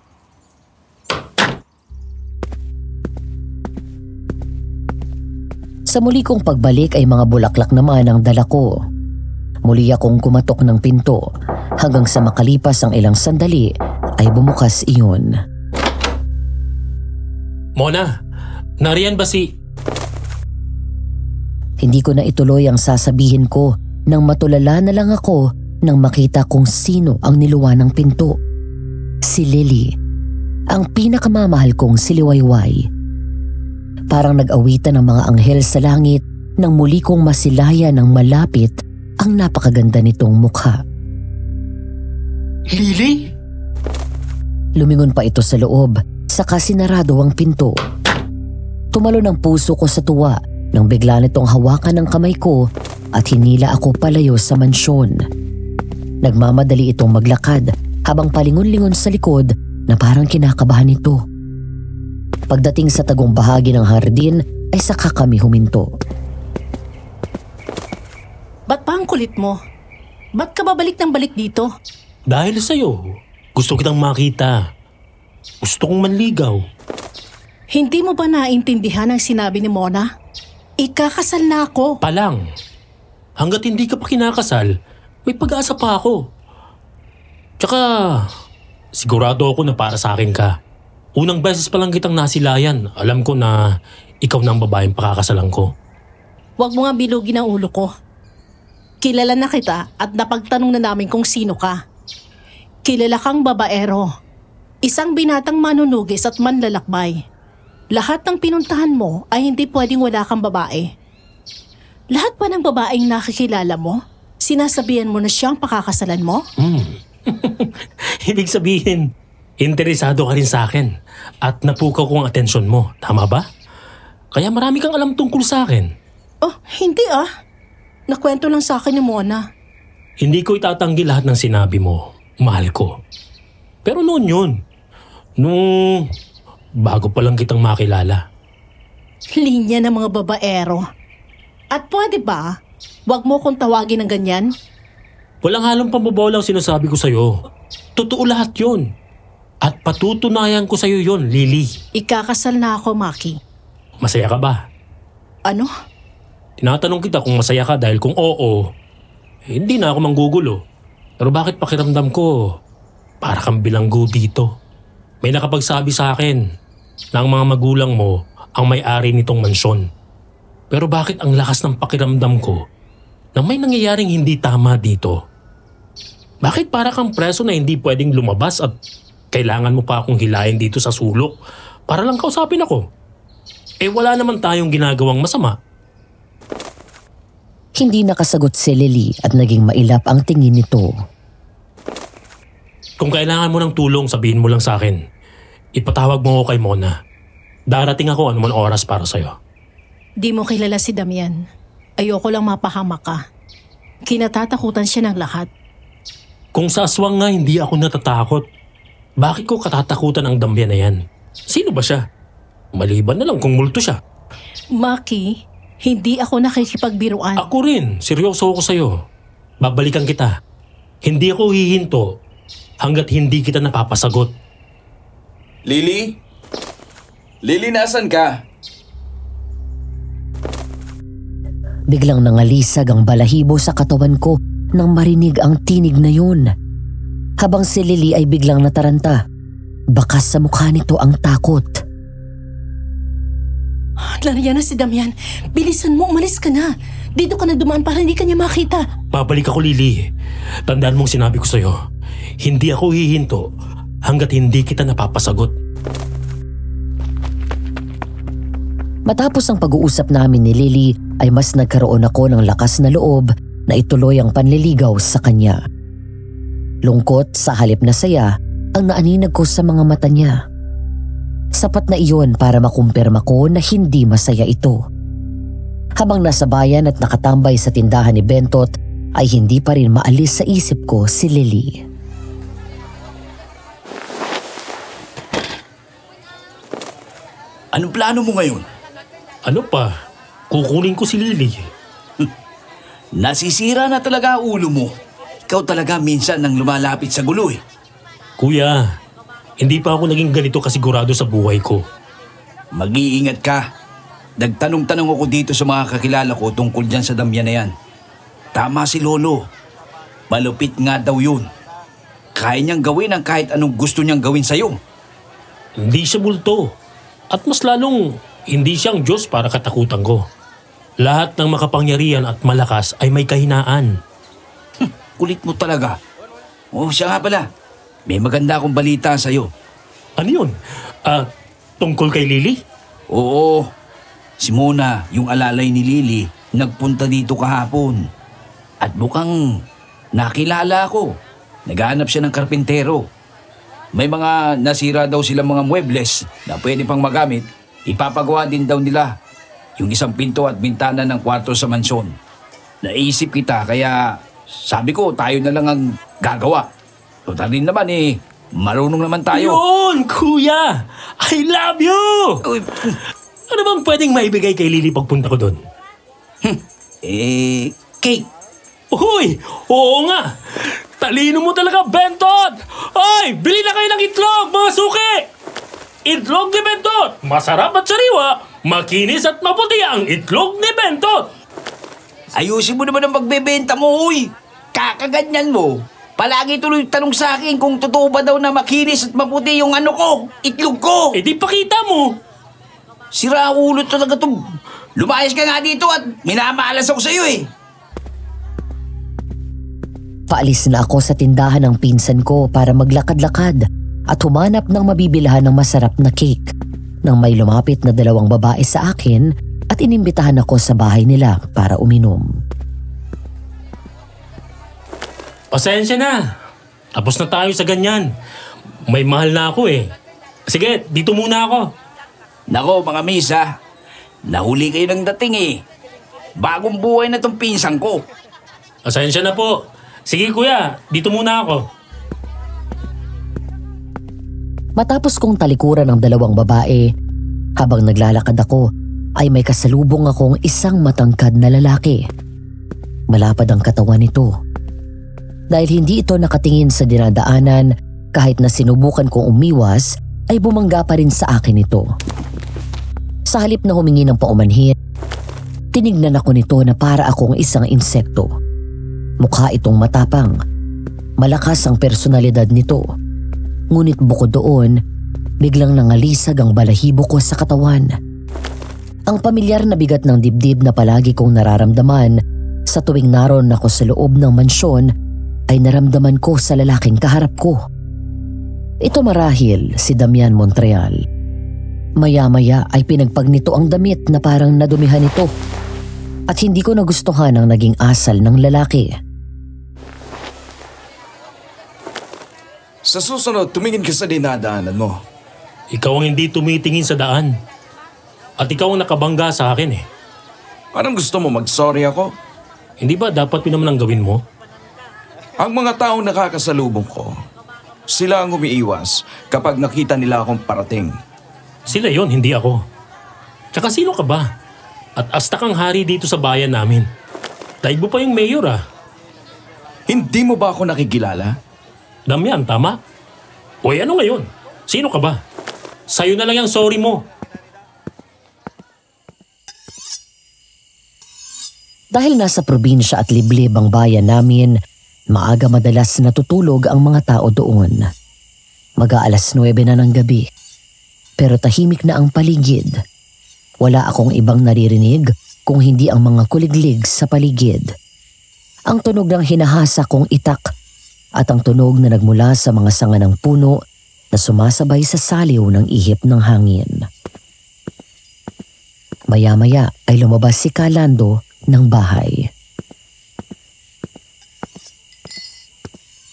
Sa muli kong pagbalik ay mga bulaklak naman ang dala ko. Muli akong kumatok ng pinto hanggang sa makalipas ang ilang sandali ay bumukas iyon. Mona, nariyan ba si... Hindi ko na ituloy ang sasabihin ko nang matulala na lang ako nang makita kung sino ang niluwa ng pinto. Si Lily, ang pinakamamahal kong siliwayway. Parang nag-awitan ng mga anghel sa langit nang muli kong masilaya ng malapit ang napakaganda nitong mukha. Lily? Lumingon pa ito sa loob, saka sinarado ang pinto. Tumalo ng puso ko sa tuwa nang bigla nitong hawakan ng kamay ko at hinila ako palayo sa mansyon. Nagmamadali itong maglakad habang palingon-lingon sa likod na parang kinakabahan ito. Pagdating sa tagong bahagi ng hardin ay saka kami huminto. Ba't pa ang kulit mo? Ba't ka babalik ng balik dito? Dahil sa'yo. Gusto kitang makita. Gusto kong manligaw. Hindi mo ba naintindihan ang sinabi ni Mona? Ikakasal na ako. Palang. Hanggat hindi ka pa kinakasal, may pag-asa pa ako. Tsaka, sigurado ako na para sa akin ka. Unang beses pa lang kitang nasilayan. Alam ko na ikaw na ang babaeng pakakasalan ko. Huwag mo nga bilugin ang ulo ko. Kilala na kita at napagtanong na namin kung sino ka. Kilala kang babaero. Isang binatang manunugis at manlalakbay. Lahat ng pinuntahan mo ay hindi pwedeng wala kang babae. Lahat ba ng babaeng nakikilala mo, sinasabihan mo na siyang pakakasalan mo? Ibig sabihin, interesado ka rin sa akin at napukaw ko ang atensyon mo. Tama ba? Kaya marami kang alam tungkol sa akin. Oh, hindi ah. Nakwento lang sa akin ni Mona. Hindi ko itatanggi lahat ng sinabi mo. Mahal ko. Pero noon yun. Nung bago pa lang kitang makilala. Linya ng mga babaero. At pwede ba, wag mo kong tawagin ng ganyan? Walang halong pambabaw lang sinasabi ko sa'yo. Totoo lahat yun. At patutunayan ko sa'yo yun, Lily. Ikakasal na ako, Maki. Masaya ka ba? Ano? Tinatanong kita kung masaya ka dahil kung oo, hindi na ako manggugulo. Pero bakit pakiramdam ko para kang bilanggo dito? May nakapagsabi sa akin na ang mga magulang mo ang may-ari nitong mansyon. Pero bakit ang lakas ng pakiramdam ko na may nangyayaring hindi tama dito? Bakit para kang preso na hindi pwedeng lumabas at kailangan mo pa akong hilahin dito sa sulok para lang kausapin ako? Eh wala naman tayong ginagawang masama. Hindi nakasagot si Lily at naging mailap ang tingin nito. Kung kailangan mo ng tulong, sabihin mo lang sa akin. Ipatawag mo ako kay Mona. Darating ako anuman oras para sa'yo. Di mo kilala si Damian. Ayoko lang mapahamak ka. Kinatatakutan siya ng lahat. Kung sa aswang nga hindi ako natatakot, bakit ko katatakutan ang Damian na yan? Sino ba siya? Maliban na lang kung multo siya. Maki, hindi ako nakikipagbiruan. Ako rin, seryoso ako sa'yo. Babalikan kita. Hindi ako hihinto hanggat hindi kita napapasagot. Lily? Lily, nasan ka? Biglang nangalisag ang balahibo sa katawan ko nang marinig ang tinig na yun. Habang si Lily ay biglang nataranta, bakas sa mukha nito ang takot. Nariyan na si Damian. Bilisan mo, umalis ka na. Dito ka na dumaan para hindi ka niya makita. Babalik ako, Lily. Tandaan mong sinabi ko sa'yo. Hindi ako hihinto hanggat hindi kita napapasagot. Matapos ang pag-uusap namin ni Lily ay mas nagkaroon ako ng lakas na loob na ituloy ang panliligaw sa kanya. Lungkot sa halip na saya ang naaninag ko sa mga mata niya. Sapat na iyon para makumpirma ko na hindi masaya ito. Habang nasa bayan at nakatambay sa tindahan ni Bentot ay hindi pa rin maalis sa isip ko si Lily. Anong plano mo ngayon? Ano pa? Kukunin ko si Lily. Nasisira na talaga ang ulo mo. Ikaw talaga minsan nang lumalapit sa gulo eh. Kuya, hindi pa ako naging ganito kasigurado sa buhay ko. Mag-iingat ka. Nagtanong-tanong ako dito sa mga kakilala ko tungkol dyan sa Damian na yan. Tama si Lolo. Malupit nga daw yun. Kaya niyang gawin ang kahit anong gusto niyang gawin sa'yo. Hindi siya multo. At mas lalong, hindi siyang Diyos para katakutan ko. Lahat ng makapangyarihan at malakas ay may kahinaan. Kulit mo talaga. Siya nga pala. May maganda akong balita sa'yo. Ano yun? Tungkol kay Lily? Oo. Si Mona, yung alalay ni Lily, nagpunta dito kahapon. At mukhang nakilala ako. Naghahanap siya ng karpintero. May mga nasira daw silang mga muebles na pwede pang magamit. Ipapagawa din daw nila yung isang pinto at bintana ng kwarto sa mansyon. Naisip kita kaya sabi ko tayo na lang ang gagawa. Total rin naman marunong naman tayo. Yun, kuya! I love you! Ano bang pwedeng maibigay kay Lily pagpunta ko doon? Cake. Uy! Oo nga! Talino mo talaga, Bentot! Oy! Bili na kayo ng itlog, mga suki! Itlog ni Bentot! Masarap at sariwa! Makinis at maputi ang itlog ni Bentot! Ayusin mo naman ang pagbebenta mo, huy! Kakaganyan mo! Palagi tuloy tanong sa akin kung totoo ba daw na makinis at maputi yung itlog ko! Eh di pakita mo! Sira ulo talaga to. Lumayas ka nga dito at minamalas ako sa'yo Paalis na ako sa tindahan ng pinsan ko para maglakad-lakad at humanap ng mabibilhan ng masarap na cake nang may lumapit na 2 babae sa akin at inimbitahan ako sa bahay nila para uminom. Pasensya na. Tapos na tayo sa ganyan. May mahal na ako Sige, dito muna ako. Nako mga misa, nahuli kayo ng dating Bagong buhay na tong pinsan ko. Pasensya na po. Sige kuya, dito muna ako. Matapos kong talikuran ng 2 babae, habang naglalakad ako ay may kasalubong akong isang matangkad na lalaki. Malapad ang katawan nito. Dahil hindi ito nakatingin sa dinadaanan, kahit na sinubukan kong umiwas, ay bumangga pa rin sa akin ito. Sa halip na humingi ng paumanhin, tinignan ako nito na para akong isang insekto. Mukha itong matapang. Malakas ang personalidad nito. Ngunit bukod doon, biglang nangalisag ang balahibo ko sa katawan. Ang pamilyar na bigat ng dibdib na palagi kong nararamdaman sa tuwing naroon ako sa loob ng mansyon ay naramdaman ko sa lalaking kaharap ko. Ito marahil si Damian Montreal. Maya-maya ay pinagpag nito ang damit na parang nadumihan ito at hindi ko nagustuhan ang naging asal ng lalaki. Sa susunod, tumingin ka sa dinadaanan mo. Ikaw ang hindi tumitingin sa daan. At ikaw ang nakabangga sa akin Parang gusto mo mag-sorry ako? Hindi ba dapat yun naman ang gawin mo? Ang mga taong nakakasalubong ko, sila ang umiiwas kapag nakita nila akong parating. Sila yon, hindi ako. Tsaka sino ka ba? At asta kang hari dito sa bayan namin. Daig mo pa yung mayor Hindi mo ba ako nakikilala? Damian, tama? Uy, ano ngayon? Sino ka ba? Sa'yo na lang yung sorry mo. Dahil nasa probinsya at liblib ang bayan namin, maaga madalas natutulog ang mga tao doon. Mag-aalas 9 na ng gabi. Pero tahimik na ang paligid. Wala akong ibang naririnig kung hindi ang mga kuliglig sa paligid. Ang tunog ng hinahasa kong itak at ang tunog na nagmula sa mga sanga ng puno na sumasabay sa saliw ng ihip ng hangin. Maya-maya ay lumabas si Kalando ng bahay.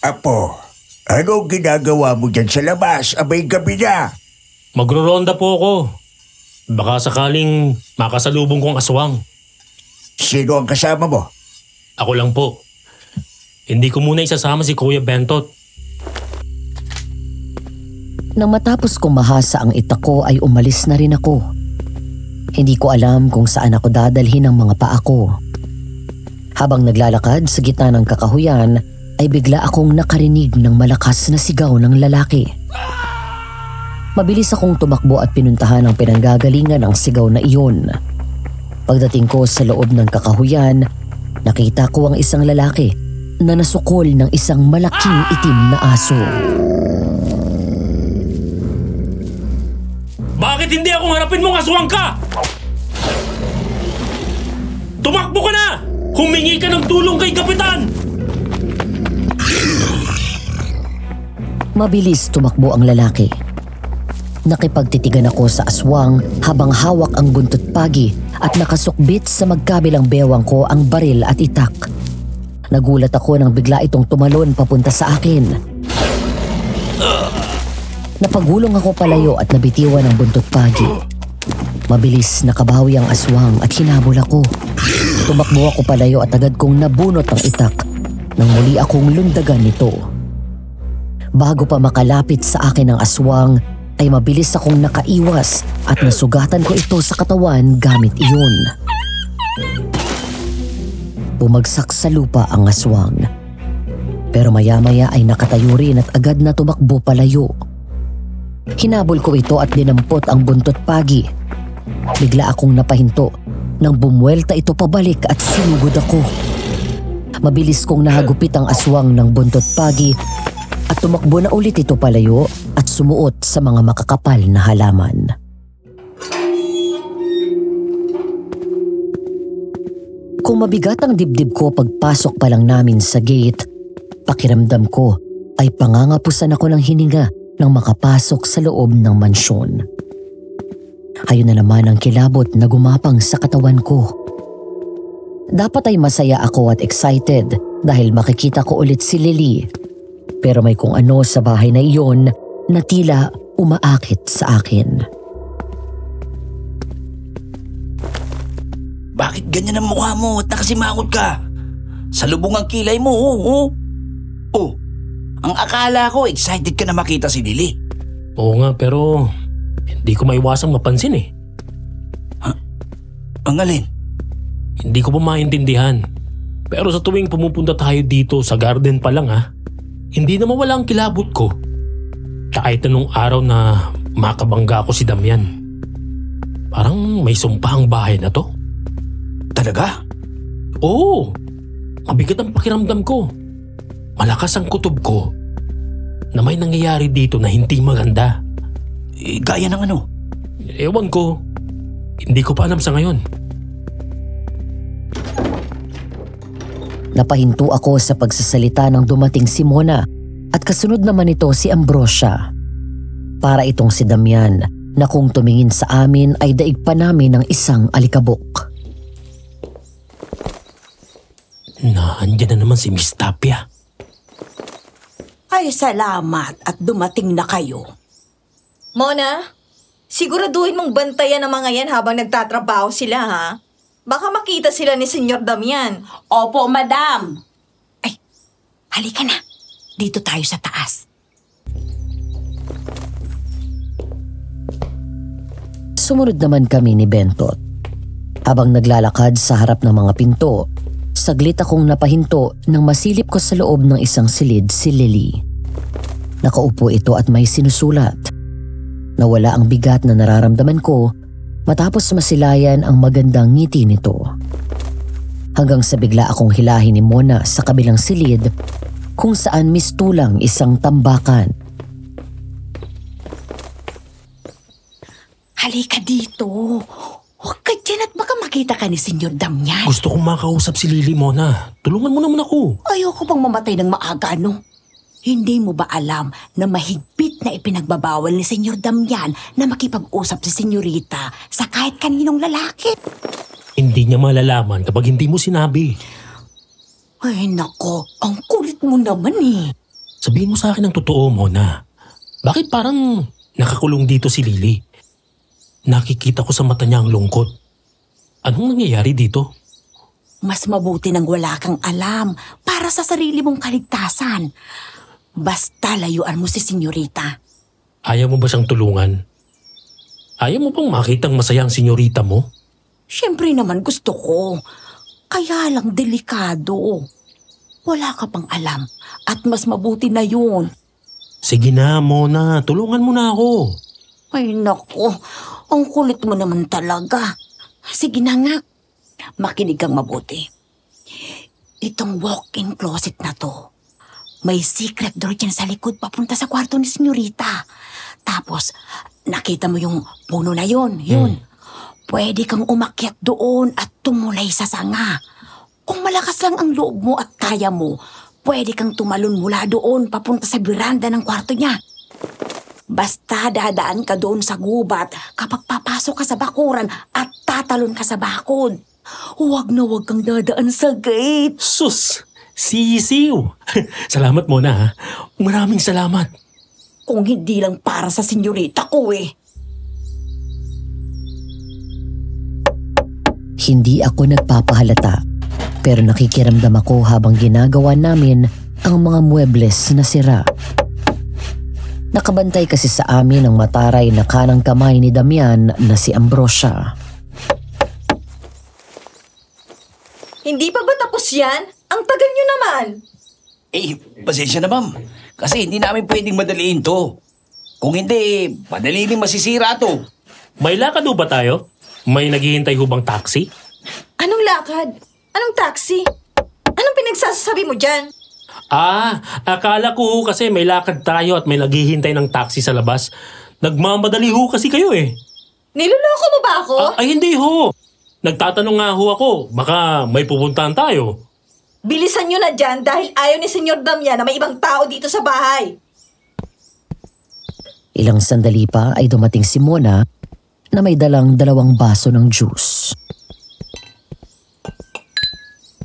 Apo, anong ginagawa mo dyan sa labas? Abay gabi na. Magro-ronda po ako. Baka sakaling makasalubong kong aswang. Sino ang kasama mo? Ako lang po. Hindi ko muna isasama si Kuya Bentot. Nang matapos kong mahasa ang itak ko ay umalis na rin ako. Hindi ko alam kung saan ako dadalhin ang mga paa ko. Habang naglalakad sa gitna ng kakahuyan ay bigla akong nakarinig ng malakas na sigaw ng lalaki. Mabilis akong tumakbo at pinuntahan ang pinanggagalingan ng sigaw na iyon. Pagdating ko sa loob ng kakahuyan, nakita ko ang isang lalaki na nasukol ng isang malaking itim na aso. Bakit hindi akong harapin mong aswang ka? Tumakbo ka na! Humingi ka ng tulong kay Kapitan! Mabilis tumakbo ang lalaki. Nakipagtitigan ako sa aswang habang hawak ang buntot pagi at nakasukbit sa magkabilang bewang ko ang baril at itak. Nagulat ako nang bigla itong tumalon papunta sa akin. Napagulong ako palayo at nabitiwan ang buntot pagi. Mabilis nakabawi ang aswang at hinabol ako. Tumakbo ako palayo at agad kong nabunot ang itak nang muli akong lundagan nito. Bago pa makalapit sa akin ang aswang, ay mabilis akong nakaiwas at nasugatan ko ito sa katawan gamit iyon. Bumagsak sa lupa ang aswang. Pero maya-maya ay nakatayo rin at agad na tumakbo palayo. Hinabol ko ito at dinampot ang buntot pagi. Bigla akong napahinto nang bumuelta ito pabalik at sinugod ako. Mabilis kong nahagupit ang aswang ng buntot pagi at tumakbo na ulit ito palayo at sumuot sa mga makakapal na halaman. Kung mabigat ang dibdib ko pagpasok pa lang namin sa gate, pakiramdam ko ay pangangapusan ako ng hininga nang makapasok sa loob ng mansyon. Ayun na naman ang kilabot na gumapang sa katawan ko. Dapat ay masaya ako at excited dahil makikita ko ulit si Lily. Pero may kung ano sa bahay na iyon na tila umaakit sa akin. Bakit ganyan ang mukha mo at nakasimangot ka? Salubong ang kilay mo, Oh, ang akala ko excited ka na makita si Lily. Oo nga, pero hindi ko maiwasang mapansin eh. Ang alin? Hindi ko pa maintindihan. Pero sa tuwing pumupunta tayo dito sa garden pa lang hindi na mawala ang kilabot ko. Kahit anong araw na makabangga ko si Damian. Parang may sumpa ang bahay na to. Talaga? Oo. Mabigat ang pakiramdam ko. Malakas ang kutob ko na may nangyayari dito na hindi maganda. Gaya ng ano? Ewan ko. Hindi ko pa alam sa ngayon. Napahinto ako sa pagsasalita ng dumating si Mona at kasunod naman ito si Ambrosia. Para itong si Damian na kung tumingin sa amin ay daig pa namin ng isang alikabok. Andyan na naman si Miss Tapia. Ay, salamat at dumating na kayo. Mona, siguraduhin mong bantayan ang mga yan habang nagtatrabaho sila, ha? Baka makita sila ni Senyor Damian. Opo, madam. Ay, halika na. Dito tayo sa taas. Sumunod naman kami ni Bentot. Habang naglalakad sa harap ng mga pinto, saglit akong napahinto nang masilip ko sa loob ng isang silid si Lily. Nakaupo ito at may sinusulat. Nawala ang bigat na nararamdaman ko matapos masilayan ang magandang ngiti nito. Hanggang sa bigla akong hilahin ni Mona sa kabilang silid kung saan mistulang isang tambakan. Halika dito. Huwag ka dyan at baka makita ka ni Senyor Damian. Gusto kong makausap si Lily, Mona. Tulungan mo naman ako. Ayoko bang mamatay ng maaga, no? Hindi mo ba alam na mahigpit na ipinagbabawal ni Senyor Damian na makipag-usap si Senyorita sa kahit kaninong lalaki? Hindi niya malalaman kapag hindi mo sinabi. Ay nako, ang kulit mo naman eh. Sabihin mo sa akin ang totoo, Mona. Bakit parang nakakulong dito si Lily? Nakikita ko sa mata niya ang lungkot. Anong nangyayari dito? Mas mabuti nang wala kang alam para sa sarili mong kaligtasan. Basta layuan mo si Senyorita. Ayaw mo ba siyang tulungan? Ayaw mo bang makitang masaya ang senyorita mo? Siyempre naman gusto ko. Kaya lang delikado. Wala ka pang alam at mas mabuti na yun. Sige na, Mona. Tulungan mo na ako. Ay nako, ang kulit mo naman talaga. Sige na nga, makinig kang mabuti. Itong walk-in closet na to, may secret door dyan sa likod papunta sa kwarto ni Senyorita. Tapos, nakita mo yung puno na yun. pwede kang umakyat doon at tumulay sa sanga. Kung malakas lang ang loob mo at kaya mo, pwede kang tumalon mula doon papunta sa beranda ng kwarto niya. Basta dadaan ka doon sa gubat kapag papasok ka sa bakuran at tatalon ka sa bakod. Huwag na huwag kang dadaan sa gate. Sus! Sisiw! Salamat Mona ha. Maraming salamat. Kung hindi lang para sa senyorita ko eh. Hindi ako nagpapahalata, pero nakikiramdam ako habang ginagawa namin ang mga muebles na sira. Nakabantay kasi sa amin ang mataray na kanang kamay ni Damian na si Ambrosia. Hindi pa ba tapos yan? Ang tagal nyo naman. Pasensya na ma'am. Kasi hindi namin pwedeng madaliin to. Kung hindi, madali rin masisira to. May lakad ho ba tayo? May naghihintay ho bang taxi? Anong lakad? Anong taxi? Anong pinagsasabi mo dyan? Akala ko ho kasi may lakad tayo at may naghihintay ng taxi sa labas. Nagmamadali ho kasi kayo eh. Niloloko mo ba ako? Ay hindi ho. Nagtatanong nga ho ako. Baka may pupuntahan tayo. Bilisan nyo na dyan dahil ayaw ni Senyor Damian na may ibang tao dito sa bahay. Ilang sandali pa ay dumating si Mona na may dalang 2 baso ng juice.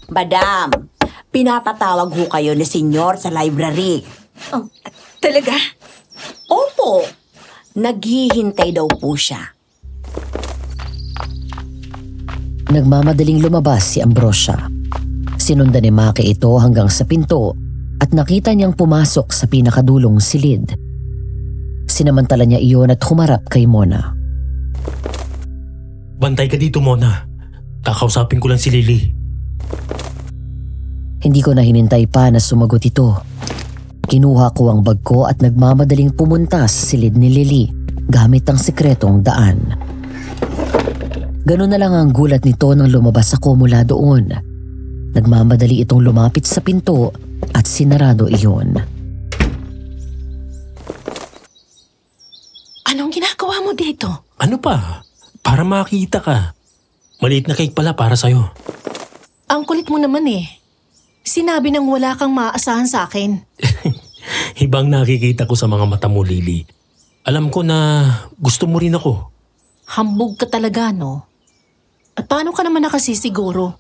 Madam, pinapatawag ho kayo ni Senyor sa library. Oh, talaga? Opo, naghihintay daw po siya. Nagmamadaling lumabas si Ambrosia. Sinundan ni Maki ito hanggang sa pinto at nakita niyang pumasok sa pinakadulong silid. Sinamantala niya iyon at humarap kay Mona. Bantay ka dito Mona. Kakausapin ko lang si Lily. Hindi ko na hinintay pa na sumagot ito. Kinuha ko ang bag ko at nagmamadaling pumunta sa silid ni Lily gamit ang sekretong daan. Ganun na lang ang gulat nito nang lumabas ako mula doon. Nagmamadali itong lumapit sa pinto at sinarado iyon. Anong ginagawa mo dito? Ano pa? Para makita ka. Maliit na cake pala para sa'yo. Ang kulit mo naman eh. Sinabi nang wala kang maaasahan sa akin. Ibang nakikita ko sa mga mata mo, Lily. Alam ko na gusto mo rin ako. Hambog ka talaga, no? At paano ka naman nakasisiguro?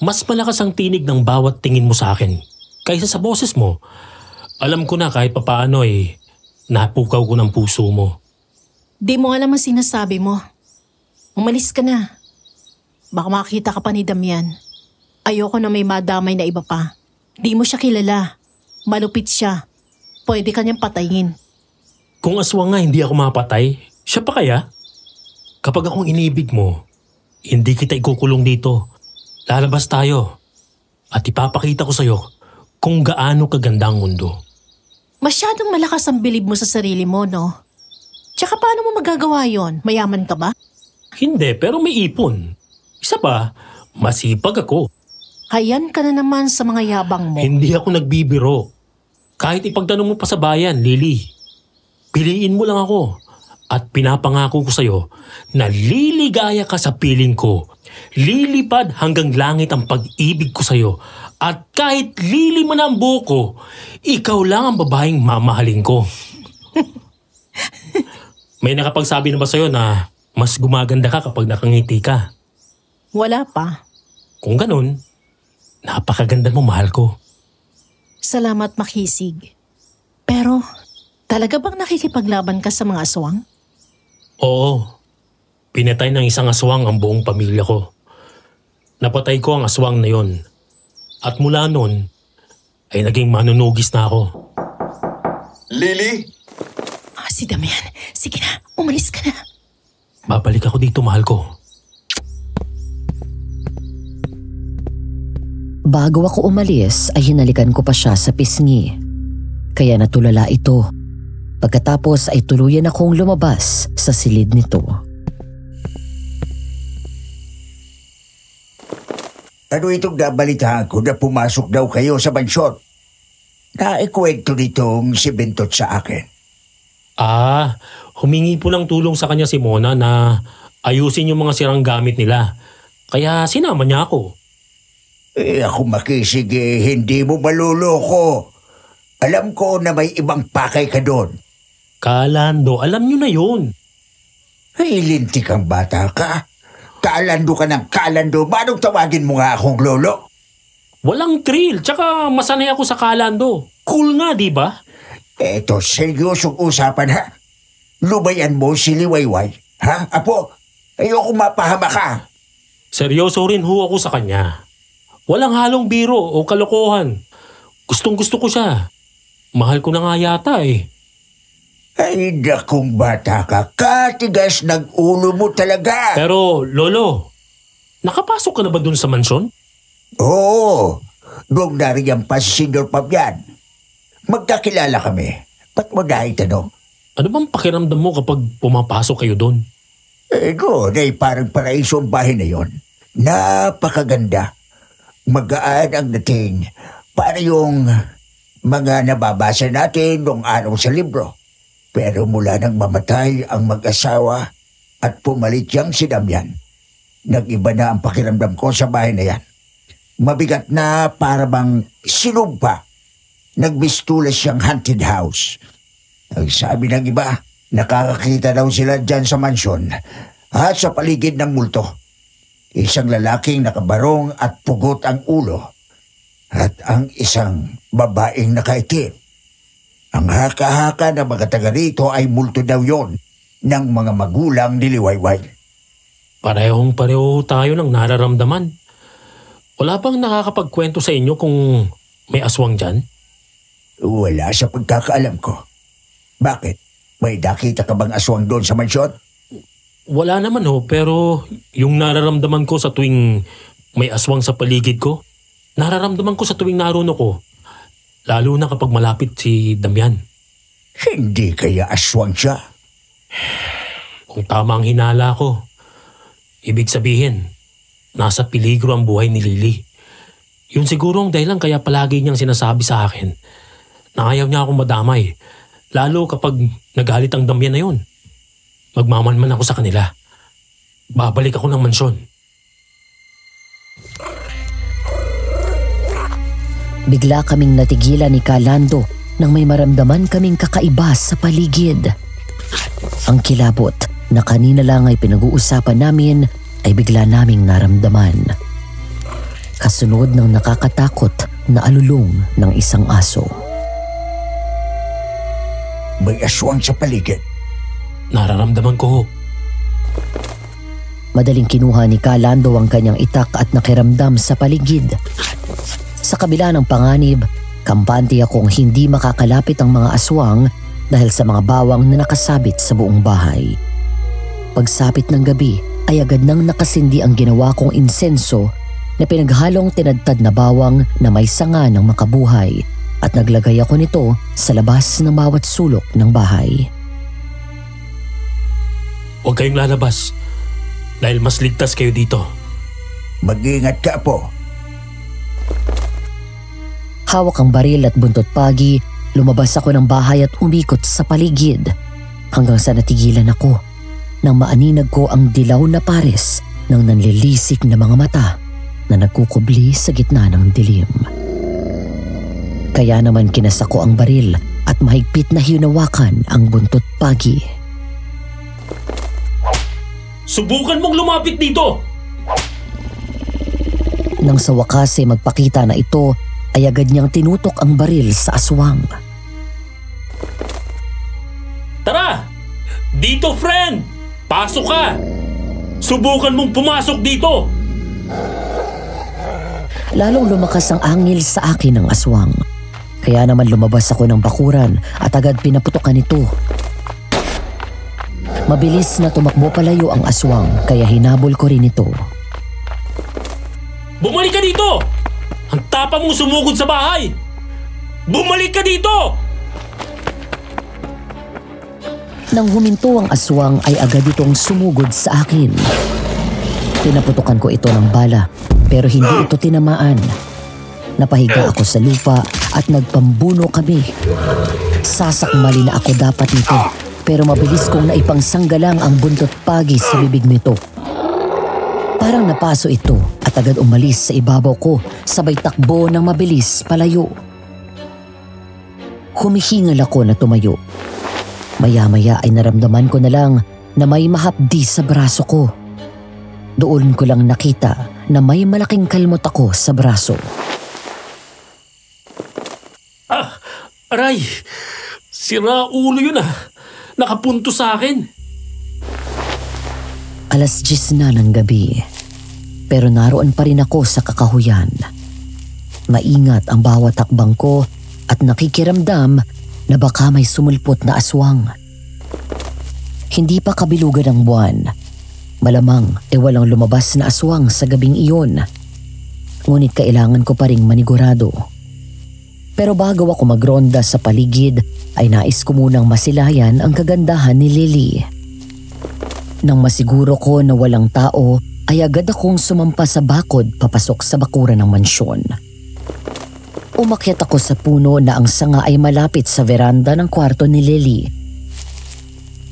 Mas malakas ang tinig ng bawat tingin mo sa akin kaysa sa boses mo. Alam ko na kahit papaano napukaw ko ng puso mo. Di mo alam ang sinasabi mo. Umalis ka na. Baka makita ka pa ni Damian. Ayoko na may madamay na iba pa. Di mo siya kilala. Malupit siya. Pwede ka niyang patayin. Kung aswang nga hindi ako mapatay, siya pa kaya? Kapag akong inibig mo, hindi kita ikukulong dito. Lalabas tayo at ipapakita ko sa'yo kung gaano kaganda ang mundo. Masyadong malakas ang bilib mo sa sarili mo, no? Tsaka paano mo magagawa yon? Mayaman ka ba? Hindi, pero may ipon. Isa pa, masipag ako. Hayan ka na naman sa mga yabang mo. Hindi ako nagbibiro. Kahit ipagtanong mo pa sa bayan, Lily. Piliin mo lang ako. At pinapangako ko sa'yo na liligaya ka sa piling ko. Lilipad hanggang langit ang pag-ibig ko sa'yo. At kahit lili mo na ang buhok ko, ikaw lang ang babaeng mamahalin ko. May nakapagsabi na ba sa'yo na mas gumaganda ka kapag nakangiti ka? Wala pa. Kung ganun, napakaganda mo, mahal ko. Salamat, Makisig. Pero, talaga bang nakikipaglaban ka sa mga aswang? Oo. Pinatay ng isang aswang ang buong pamilya ko. Napatay ko ang aswang na yon. At mula noon, ay naging manunugis na ako. Lily? Si Damian. Sige na, umalis ka na. Babalik ako dito, mahal ko. Bago ako umalis ay hinalikan ko pa siya sa pisngi. Kaya natulala ito. Pagkatapos ay tuluyan akong lumabas sa silid nito. Ano itong nabalitaan ko na pumasok daw kayo sa mansyon? Naikwento nitong si Bentot sa akin. Humingi po ng tulong sa kanya si Mona na ayusin yung mga sirang gamit nila. Kaya sinama niya ako. Ako makisige, hindi mo maluloko. Alam ko na may ibang pakay ka doon. Kalando, alam niyo na yun. Ay, lintik kang bata ka. Kalando ka ng kalando. Manong tawagin mo nga akong lolo? Walang thrill, tsaka masanay ako sa kalando. Cool nga, di ba? Eto, seryosong usapan ha. Lubayan mo si Liwayway. Ha, apo? Ayoko mapahama ka. Seryoso rin ho ako sa kanya. Walang halong biro o kalokohan. Gustong gusto ko siya. Mahal ko na nga yata eh. Ay, dakong bata ka. Katigas ng ulo mo talaga. Pero, Lolo, nakapasok ka na ba dun sa mansyon? Oo. Doon nariyan pa si Senior Fabian. Magkakilala kami. Ba't mo na itanong? Ano bang pakiramdam mo kapag pumapasok kayo doon? Doon ay parang paraiso ang bahay na yon. Napakaganda. Magaan ang dating. Para yung mga nababasa natin noong araw sa libro. Pero mula nang mamatay ang mag-asawa at pumalit yang si Damian, nag-iba na ang pakiramdam ko sa bahay na yan. Mabigat na para bang sinumpa. Nagbistulas siyang haunted house. Ang sabi ng iba, nakakakita daw sila dyan sa mansyon at sa paligid ng multo. Isang lalaking nakabarong at pugot ang ulo at ang isang babaeng nakaitim. Ang haka-haka na mga taga rito ay multo daw yon ng mga magulang ni Liwayway. Parehong-pareho tayo ng nararamdaman. Wala bang nakakapagkwento sa inyo kung may aswang dyan? Wala sa pagkakaalam ko. Bakit? May nakita ka bang aswang doon sa mansyon? Wala naman ho, pero yung nararamdaman ko sa tuwing may aswang sa paligid ko, nararamdaman ko sa tuwing naroon ako. Lalo na kapag malapit si Damian. Hindi kaya aswang siya? Kung tama ang hinala ko, ibig sabihin, nasa peligro ang buhay ni Lily. Yun siguro ang dahilan kaya palagi niyang sinasabi sa akin na ayaw niya akong madamay. Lalo kapag nagalit ang Damian na yun. Magmamanman ako sa kanila. Babalik ako ng mansyon. Bigla kaming natigilan ni Kalando nang may maramdaman kaming kakaiba sa paligid. Ang kilabot na kanina lang ay pinag-uusapan namin ay bigla naming naramdaman. Kasunod ng nakakatakot na alulong ng isang aso. May aswang sa paligid. Nararamdaman ko ho. Madaling kinuha ni Kalando ang kanyang itak at nakiramdam sa paligid. Sa kabila ng panganib, kampante akong hindi makakalapit ang mga aswang dahil sa mga bawang na nakasabit sa buong bahay. Pagsapit ng gabi ay agad nang nakasindi ang ginawa kong insenso na pinaghalong tinadtad na bawang na may sanga ng makabuhay at naglagay ako nito sa labas ng bawat sulok ng bahay. Huwag kayong lalabas dahil mas ligtas kayo dito. Mag-ingat ka po. Hawak ang baril at buntot pagi, lumabas ako ng bahay at umikot sa paligid hanggang sa natigilan ako nang maaninag ko ang dilaw na pares ng nanlilisik na mga mata na nagkukubli sa gitna ng dilim. Kaya naman kinasa ko ang baril at mahigpit na hinawakan ang buntot pagi. Subukan mong lumapit dito! Nang sa wakas ay magpakita na ito, ay agad niyang tinutok ang baril sa aswang. Tara! Dito, friend! Pasok ka! Subukan mong pumasok dito! Lalong lumakas ang angil sa akin ng aswang. Kaya naman lumabas ako ng bakuran at agad pinaputokan ito. Mabilis na tumakbo palayo ang aswang kaya hinabol ko rin ito. Bumalik ka dito! Ang tapang mong sumugod sa bahay! Bumalik ka dito! Nang huminto ang aswang ay agad itong sumugod sa akin. Pinaputukan ko ito ng bala pero hindi ito tinamaan. Napahiga ako sa lupa at nagpambuno kami. Sasakmali na ako dapat nito pero mabilis kong naipangsanggalang ang buntot pagis sa bibig nito. Parang napaso ito at agad umalis sa ibabaw ko, sabay takbo ng mabilis palayo. Humihingal ako na tumayo. Maya-maya ay naramdaman ko na lang na may mahapdi sa braso ko. Doon ko lang nakita na may malaking kalmot ako sa braso. Aray! Sira ulo yun Nakapunto sa akin. 10:00 na ng gabi, pero naroon pa rin ako sa kakahuyan. Maingat ang bawat takbang ko at nakikiramdam na baka may sumulpot na aswang. Hindi pa kabilugan ang buwan. Malamang walang lumabas na aswang sa gabing iyon. Ngunit kailangan ko pa ring manigurado. Pero bago ako magronda sa paligid, ay nais ko munang masilayan ang kagandahan ni Lily. Nang masiguro ko na walang tao, ay agad akong sumampa sa bakod papasok sa bakuran ng mansyon. Umakyat ako sa puno na ang sanga ay malapit sa veranda ng kwarto ni Lily.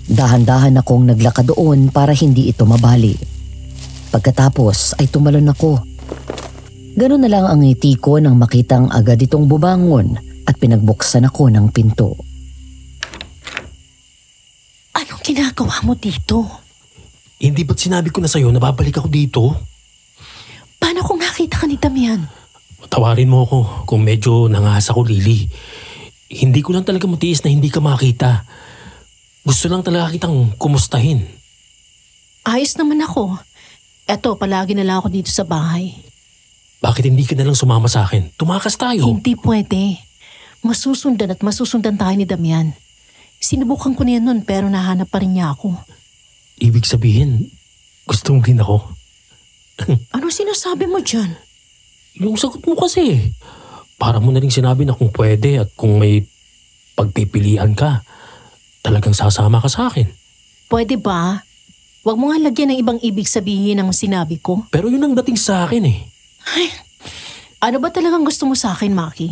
Dahan-dahan akong naglakad doon para hindi ito mabali. Pagkatapos ay tumalon ako. Ganun na lang ang ngiti ko nang makitang agad itong bumangon at pinagbuksan ako ng pinto. Anong ginagawa mo dito? Hindi ba't sinabi ko na sa'yo na babalik ako dito? Paano kung nakita ka ni Damian? Tawarin mo ako kung medyo nangahas ako, Lily. Hindi ko lang talaga matiis na hindi ka makita. Gusto lang talaga kitang kumustahin. Ayos naman ako. Eto, palagi na lang ako dito sa bahay. Bakit hindi ka na lang sumama sa akin? Tumakas tayo. Hindi pwede. Masusundan at masusundan tayo ni Damian. Sinubukan ko na yan nun pero nahanap pa rin niya ako. Ibig sabihin, gusto mo rin ako? Ano sinasabi mo dyan? Yung sagot mo kasi. Para mo na rin sinabi na kung pwede at kung may pagpipilian ka, talagang sasama ka sa akin. Pwede ba? Huwag mo nga lagyan ng ibang ibig sabihin ng sinabi ko. Pero yun ang dating sa akin eh. Ay, ano ba talagang gusto mo sa akin, Maki?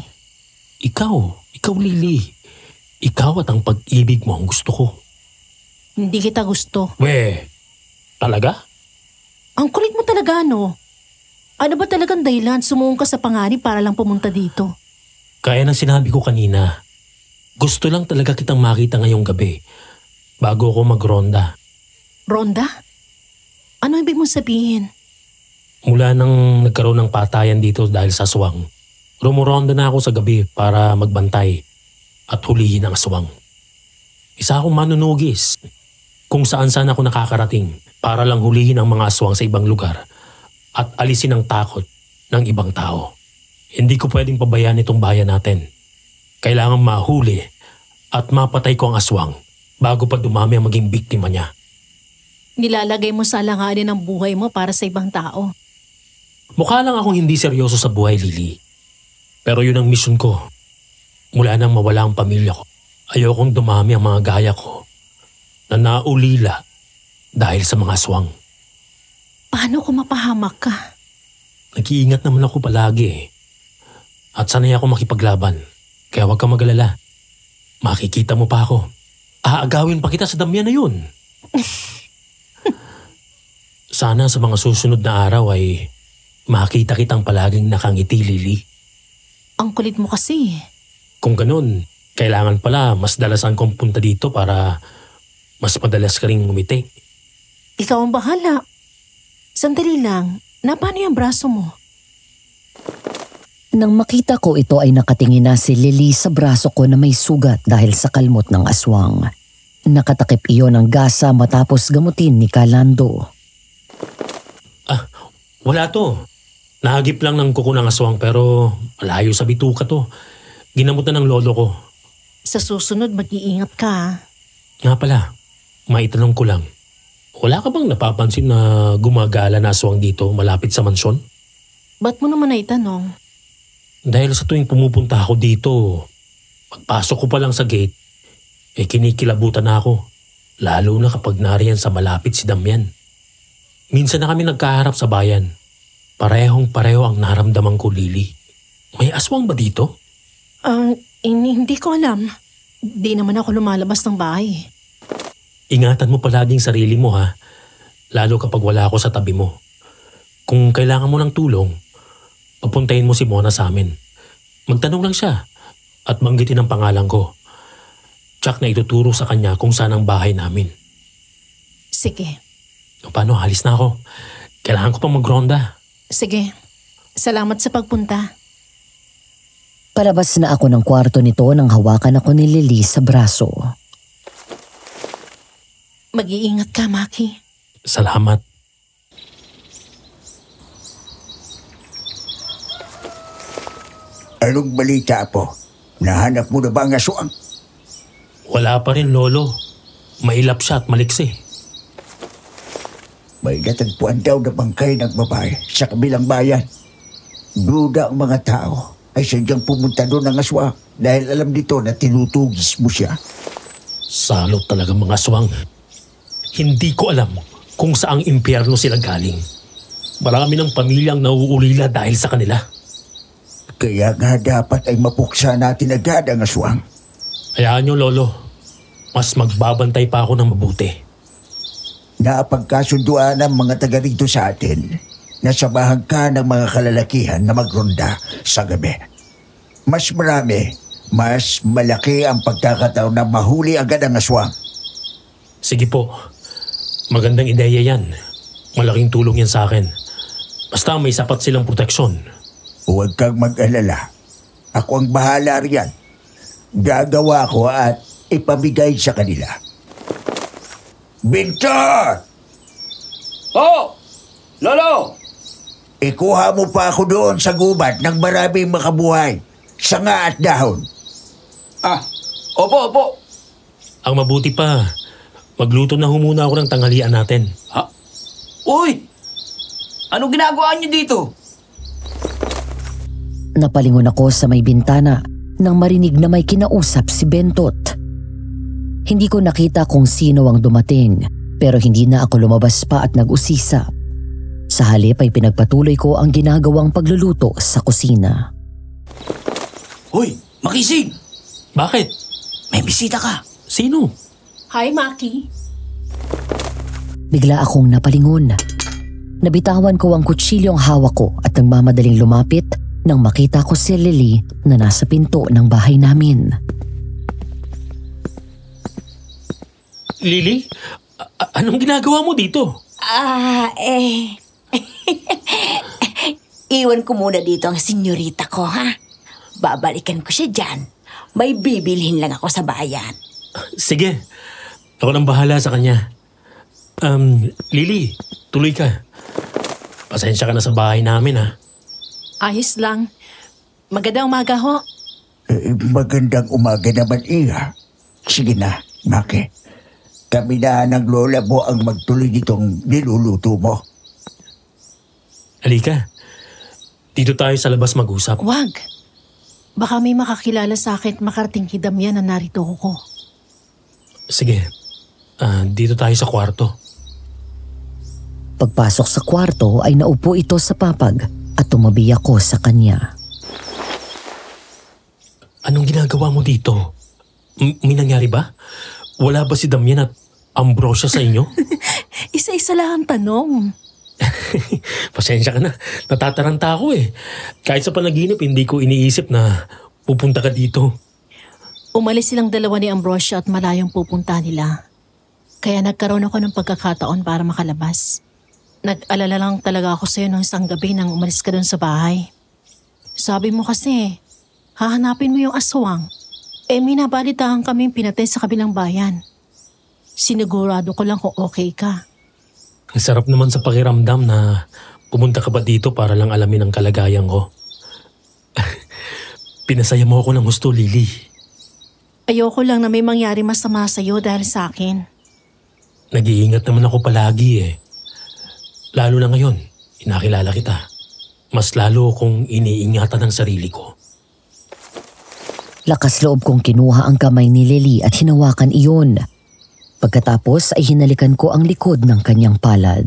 Ikaw Lily. Ikaw at ang pag-ibig mo ang gusto ko. Hindi kita gusto. Talaga? Ang kulit mo talaga, no? Ano ba talagang dahilan sumuong ka sa panganib para lang pumunta dito? Kaya nang sinabi ko kanina, gusto lang talaga kitang makita ngayong gabi bago ako magronda. Ronda? Ano ibig mong sabihin? Mula nang nagkaroon ng patayan dito dahil sa aswang, rumuronda na ako sa gabi para magbantay at hulihin ang aswang. Isa akong manunugis kung saan-saan ako nakakarating para lang hulihin ang mga aswang sa ibang lugar at alisin ang takot ng ibang tao. Hindi ko pwedeng pabayaan itong bayan natin. Kailangan mahuli at mapatay ko ang aswang bago pa dumami ang maging biktima niya. Nilalagay mo sa alanganin ang buhay mo para sa ibang tao. Mukha lang akong hindi seryoso sa buhay, Lily. Pero yun ang mission ko. Mula nang mawala ang pamilya ko, ayokong dumami ang mga gaya ko na naulila dahil sa mga aswang. Paano kung mapahamak ka? Nag-iingat naman ako palagi eh. At sanay ako makipaglaban. Kaya huwag kang mag-alala. Makikita mo pa ako. Aagawin pa kita sa damyan na yun. Sana sa mga susunod na araw ay makita kitang palaging nakangiti, Lily. Ang kulit mo kasi. Kung ganun, kailangan pala mas dalasan kong punta dito para mas madalas ka rin ngumiti. Ikaw ang bahala. Sandali lang, paano yung braso mo? Nang makita ko ito ay nakatingin na si Lily sa braso ko na may sugat dahil sa kalmot ng aswang. Nakatakip iyon ng gasa matapos gamutin ni Kalando. Wala to. Nahagip lang ng kuko ng aswang pero malayo sa bituka to. Ginamutan ng lolo ko. Sa susunod, mag-iingat ka. Nga pala, maitanong ko lang. Wala ka bang napapansin na gumagala na aswang dito malapit sa mansyon? Ba't mo naman naitanong? Dahil sa tuwing pumupunta ako dito, pagpasok ko pa lang sa gate, kinikilabutan na ako. Lalo na kapag nariyan sa malapit si Damian. Minsan na kami nagkaharap sa bayan. Parehong-pareho ang naramdaman ko, Lily. May aswang ba dito? Hindi ko alam. Di naman ako lumalabas ng bahay. ingatan mo palaging sarili mo ha, lalo kapag wala ako sa tabi mo. Kung kailangan mo ng tulong, papuntahin mo si Mona sa amin. Magtanong lang siya at banggitin ang pangalan ko. Tsak na ituturo sa kanya kung saan ang bahay namin. Sige. O paano, halis na ako. Kailangan ko pang magronda. Sige. Salamat sa pagpunta. Palabas na ako ng kwarto nito nang hawakan ako ni Lily sa braso. Mag-iingat ka, Maki. Salamat. Anong balita po? Nahanap mo na ba ang aswang? Wala pa rin, Lolo. Mailap siya at maliksi. May natagpuan daw na bangkay ng babae sa kabilang bayan. Duda ang mga tao ay sadyang pumunta doon ng aswang dahil alam nito na tinutugis mo siya. Salot talaga mga aswang. Hindi ko alam kung saang impyerno sila galing. Marami ng pamilyang nauulila dahil sa kanila. Kaya nga dapat ay mapuksa natin agad ang aswang. Hayaan niyo, Lolo. Mas magbabantay pa ako ng mabuti. Napagkasunduan ng mga taga rito sa atin na sabahan ka ng mga kalalakihan na magronda sa gabi. Mas marami, mas malaki ang pagkakataon na mahuli agad ang aswang. Sige po. Magandang ideya yan. Malaking tulong yan sa akin. Basta may sapat silang proteksyon. Huwag kang mag-alala. Ako ang bahala riyan. Gagawa ko at ipamigay sa kanila. Bintot! Oh! Lolo! Ikuha mo pa ako doon sa gubat ng maraming makabuhay. Sanga at dahon. Opo. Ang mabuti pa, magluto na muna ako ng tanghalian natin. Ha? Uy! Anong ginagawa niyo dito? Napalingon ako sa may bintana nang marinig na may kinausap si Bentot. Hindi ko nakita kung sino ang dumating, pero hindi na ako lumabas pa at nag-usisa. Sa halip ay pinagpatuloy ko ang ginagawang pagluluto sa kusina. Hoy, makisig! Bakit? May bisita ka. Sino? Hi, Maki. Bigla akong napalingon. Nabitawan ko ang kutsilyong hawak ko at nagmamadaling lumapit nang makita ko si Lily na nasa pinto ng bahay namin. Lily? Anong ginagawa mo dito? Iwan ko muna dito ang senyorita ko, ha? Babalikan ko siya dyan. May bibilhin lang ako sa bayan. Sige. Ako nang bahala sa kanya. Lily, tuloy ka. Pasensya ka na sa bahay namin, ha? Ayos lang. Magandang umaga ho. Magandang umaga naman, Iha. Sige na, Maki. Kami na ng lola mo ang magtuloy nitong niluluto mo. Halika. Dito tayo sa labas mag-usap. Wag. Baka may makakilala sa akin at makarating kay Damian na narito ko. Sige. Dito tayo sa kwarto. Pagpasok sa kwarto ay naupo ito sa papag at tumabi ako sa kanya. Anong ginagawa mo dito? May nangyari ba? Wala ba si Damian at Ambrosia sa inyo? Isa-isa lang ang tanong. Pasensya ka na. Natataranta ako eh. Kahit sa panaginip, hindi ko iniisip na pupunta ka dito. Umalis silang dalawa ni Ambrosia at malayong pupunta nila. Kaya nagkaroon ako ng pagkakataon para makalabas. Nag-alala lang talaga ako sa'yo ng isang gabi nang umalis ka doon sa bahay. Sabi mo kasi, hahanapin mo yung aswang. May nabalitaan kaming pinatay sa kabilang bayan. Sinigurado ko lang kung okay ka. Ang sarap naman sa pakiramdam na pumunta ka ba dito para lang alamin ang kalagayan ko. Pinasaya mo ako ng gusto, Lily. Ayoko lang na may mangyari masama sa'yo dahil sa akin. Nag-iingat naman ako palagi eh. Lalo na ngayon, inakilala kita. Mas lalo kong iniingatan ang sarili ko. Lakas loob kong kinuha ang kamay ni Lily at hinawakan iyon. Pagkatapos ay hinalikan ko ang likod ng kanyang palad.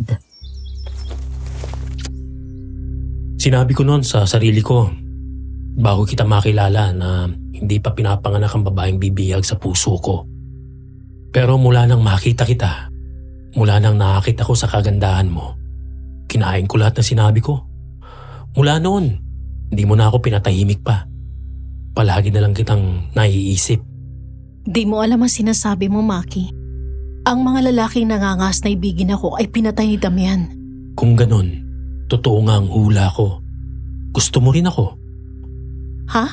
Sinabi ko noon sa sarili ko, bago kita makilala na hindi pa pinapanganak ang babaeng bibihag sa puso ko. Pero mula nang makita kita, mula nang nakakita ko sa kagandahan mo, kinain ko lahat ng sinabi ko. Mula noon, hindi mo na ako pinatahimik pa. Palagi na lang kitang naiisip. Di mo alam ang sinasabi mo, Maki. Ang mga lalaking nangangas na ibigin ako ay pinatay ni Damian. Kung ganon, totoo nga ang hula ko. Gusto mo rin ako. Ha?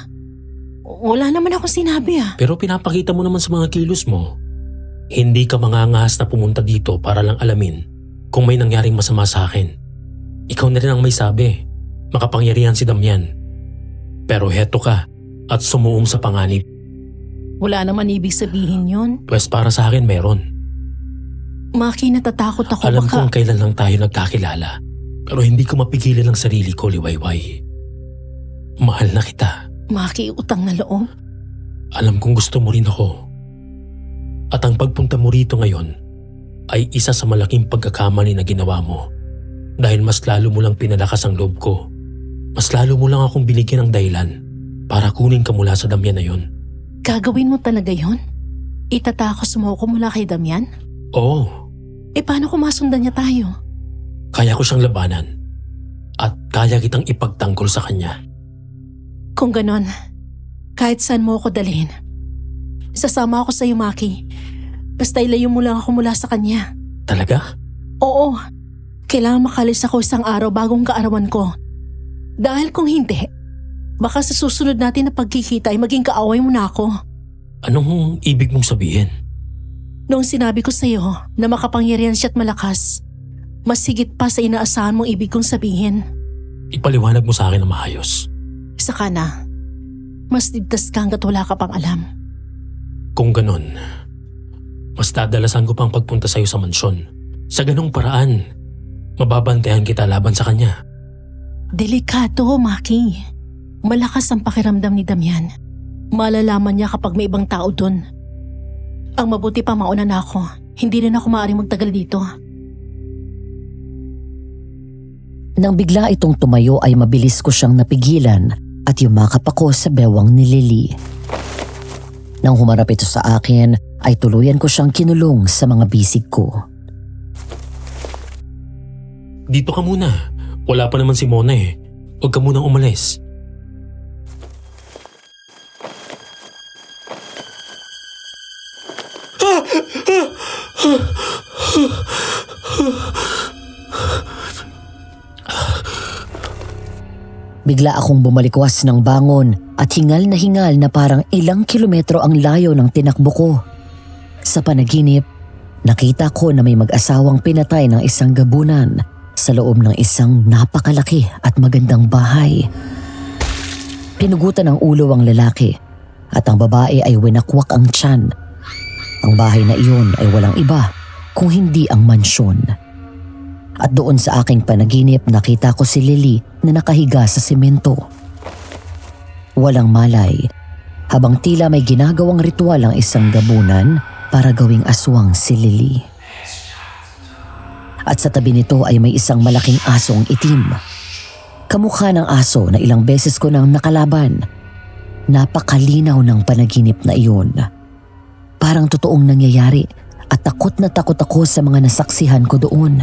Wala naman akong sinabi Pero pinapakita mo naman sa mga kilos mo. Hindi ka mangangahas na pumunta dito para lang alamin kung may nangyaring masama sa akin. Ikaw na rin ang may sabi. Makapangyarihan si Damian. Pero heto ka at sumuong sa panganib. Wala naman ibig sabihin yon. Pwes para sa akin meron. Maki, natatakot ako. Alam kong kailan lang tayo nagkakilala. Pero hindi ko mapigilan ang sarili ko, Liwayway. Mahal na kita. Maki, utang na loob. Alam kong gusto mo rin ako. At ang pagpunta mo rito ngayon ay isa sa malaking pagkakamali na ginawa mo. Dahil mas lalo mo lang pinalakas ang loob ko. Mas lalo mo lang akong binigyan ng dahilan para kunin ka mula sa Damian na yon. Gagawin mo talaga yon? Itatakos mo ako mula kay Damian? Oo. Paano kung masundan niya tayo? Kaya ko siyang labanan. At kaya kitang ipagtanggol sa kanya. Kung ganon, kahit saan mo ako dalhin, sasama ako sa iyo, Maki. Basta ilayo mo lang ako mula sa kanya. Talaga? Oo. Kailangan makalis ako isang araw bagong kaarawan ko. Dahil kung hindi, baka sa susunod natin na pagkikita ay maging kaaway mo na ako. Anong ibig mong sabihin? Noong sinabi ko sa iyo na makapangyarihan siya at malakas, mas higit pa sa inaasahan mong ibig kong sabihin. Ipaliwanag mo sa akin na maayos. Saka na, mas ligtas ka hanggat wala ka pang alam. Kung ganon, mas dadalasan ko pang pagpunta sa iyo sa mansyon. Sa ganong paraan, mababantayan kita laban sa kanya. Delikado, Maki. Malakas ang pakiramdam ni Damian. Malalaman niya kapag may ibang tao dun. Ang mabuti pa mauna na ako. Hindi rin ako maaaring magtagal dito. Nang bigla itong tumayo ay mabilis ko siyang napigilan at yumakap ako sa bewang ni Lily. Nang humarap ito sa akin ay tuluyan ko siyang kinulong sa mga bisig ko. Dito ka muna. Wala pa naman si Mona eh. Huwag ka munang umalis. Bigla akong bumalikwas ng bangon at hingal na parang ilang kilometro ang layo ng tinakbo ko. Sa panaginip, nakita ko na may mag-asawang pinatay ng isang gabunan sa loob ng isang napakalaki at magandang bahay. Pinugutan ng ulo ang lalaki at ang babae ay winakwak ang tiyan. Ang bahay na iyon ay walang iba kung hindi ang mansyon. At doon sa aking panaginip nakita ko si Lily na nakahiga sa semento. Walang malay, habang tila may ginagawang ritual ang isang gabunan para gawing aswang si Lily. At sa tabi nito ay may isang malaking asong itim. Kamukha ng aso na ilang beses ko nang nakalaban. Napakalinaw ng panaginip na iyon. Parang totoong nangyayari at takot na takot ako sa mga nasaksihan ko doon.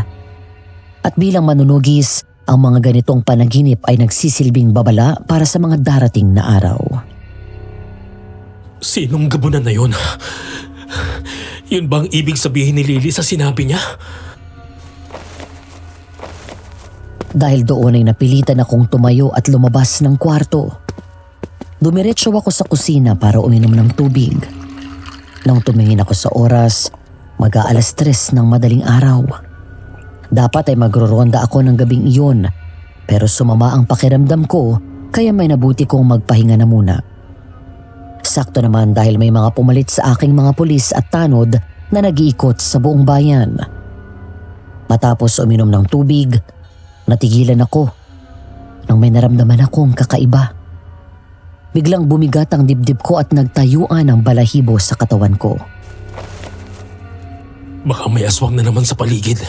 At bilang manunugis, ang mga ganitong panaginip ay nagsisilbing babala para sa mga darating na araw. Sinong gabunan na yun? Yun bang ibig sabihin ni Lily sa sinabi niya? Dahil doon ay napilitan akong tumayo at lumabas ng kwarto. Dumiretso ako sa kusina para uminom ng tubig. Nang tumingin ako sa oras, mag-aalas 3 ng madaling araw. Dapat ay magroronda ako ng gabing iyon, pero sumama ang pakiramdam ko kaya may nabuti kong magpahinga na muna. Sakto naman dahil may mga pumalit sa aking mga pulis at tanod na nag-iikot sa buong bayan. Matapos uminom ng tubig, natigilan ako nang may naramdaman akong kakaiba. Biglang bumigat ang dibdib ko at nagtayuan ang balahibo sa katawan ko. Baka may aswang na naman sa paligid.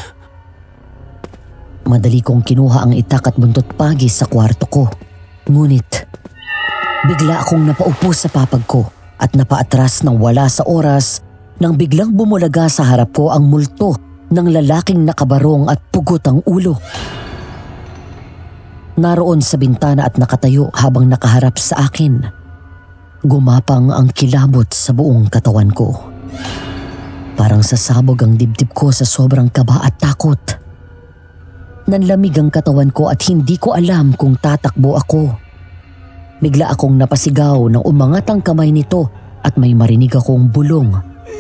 Madali kong kinuha ang itak at buntot pagi sa kwarto ko. Ngunit, bigla akong napaupo sa papag ko at napaatras ng wala sa oras nang biglang bumulaga sa harap ko ang multo ng lalaking nakabarong at pugot ang ulo. Naroon sa bintana at nakatayo habang nakaharap sa akin. Gumapang ang kilabot sa buong katawan ko. Parang sasabog ang dibdib ko sa sobrang kaba at takot. Nanlamig ang katawan ko at hindi ko alam kung tatakbo ako. Bigla akong napasigaw nang umangat ang kamay nito at may marinig akong bulong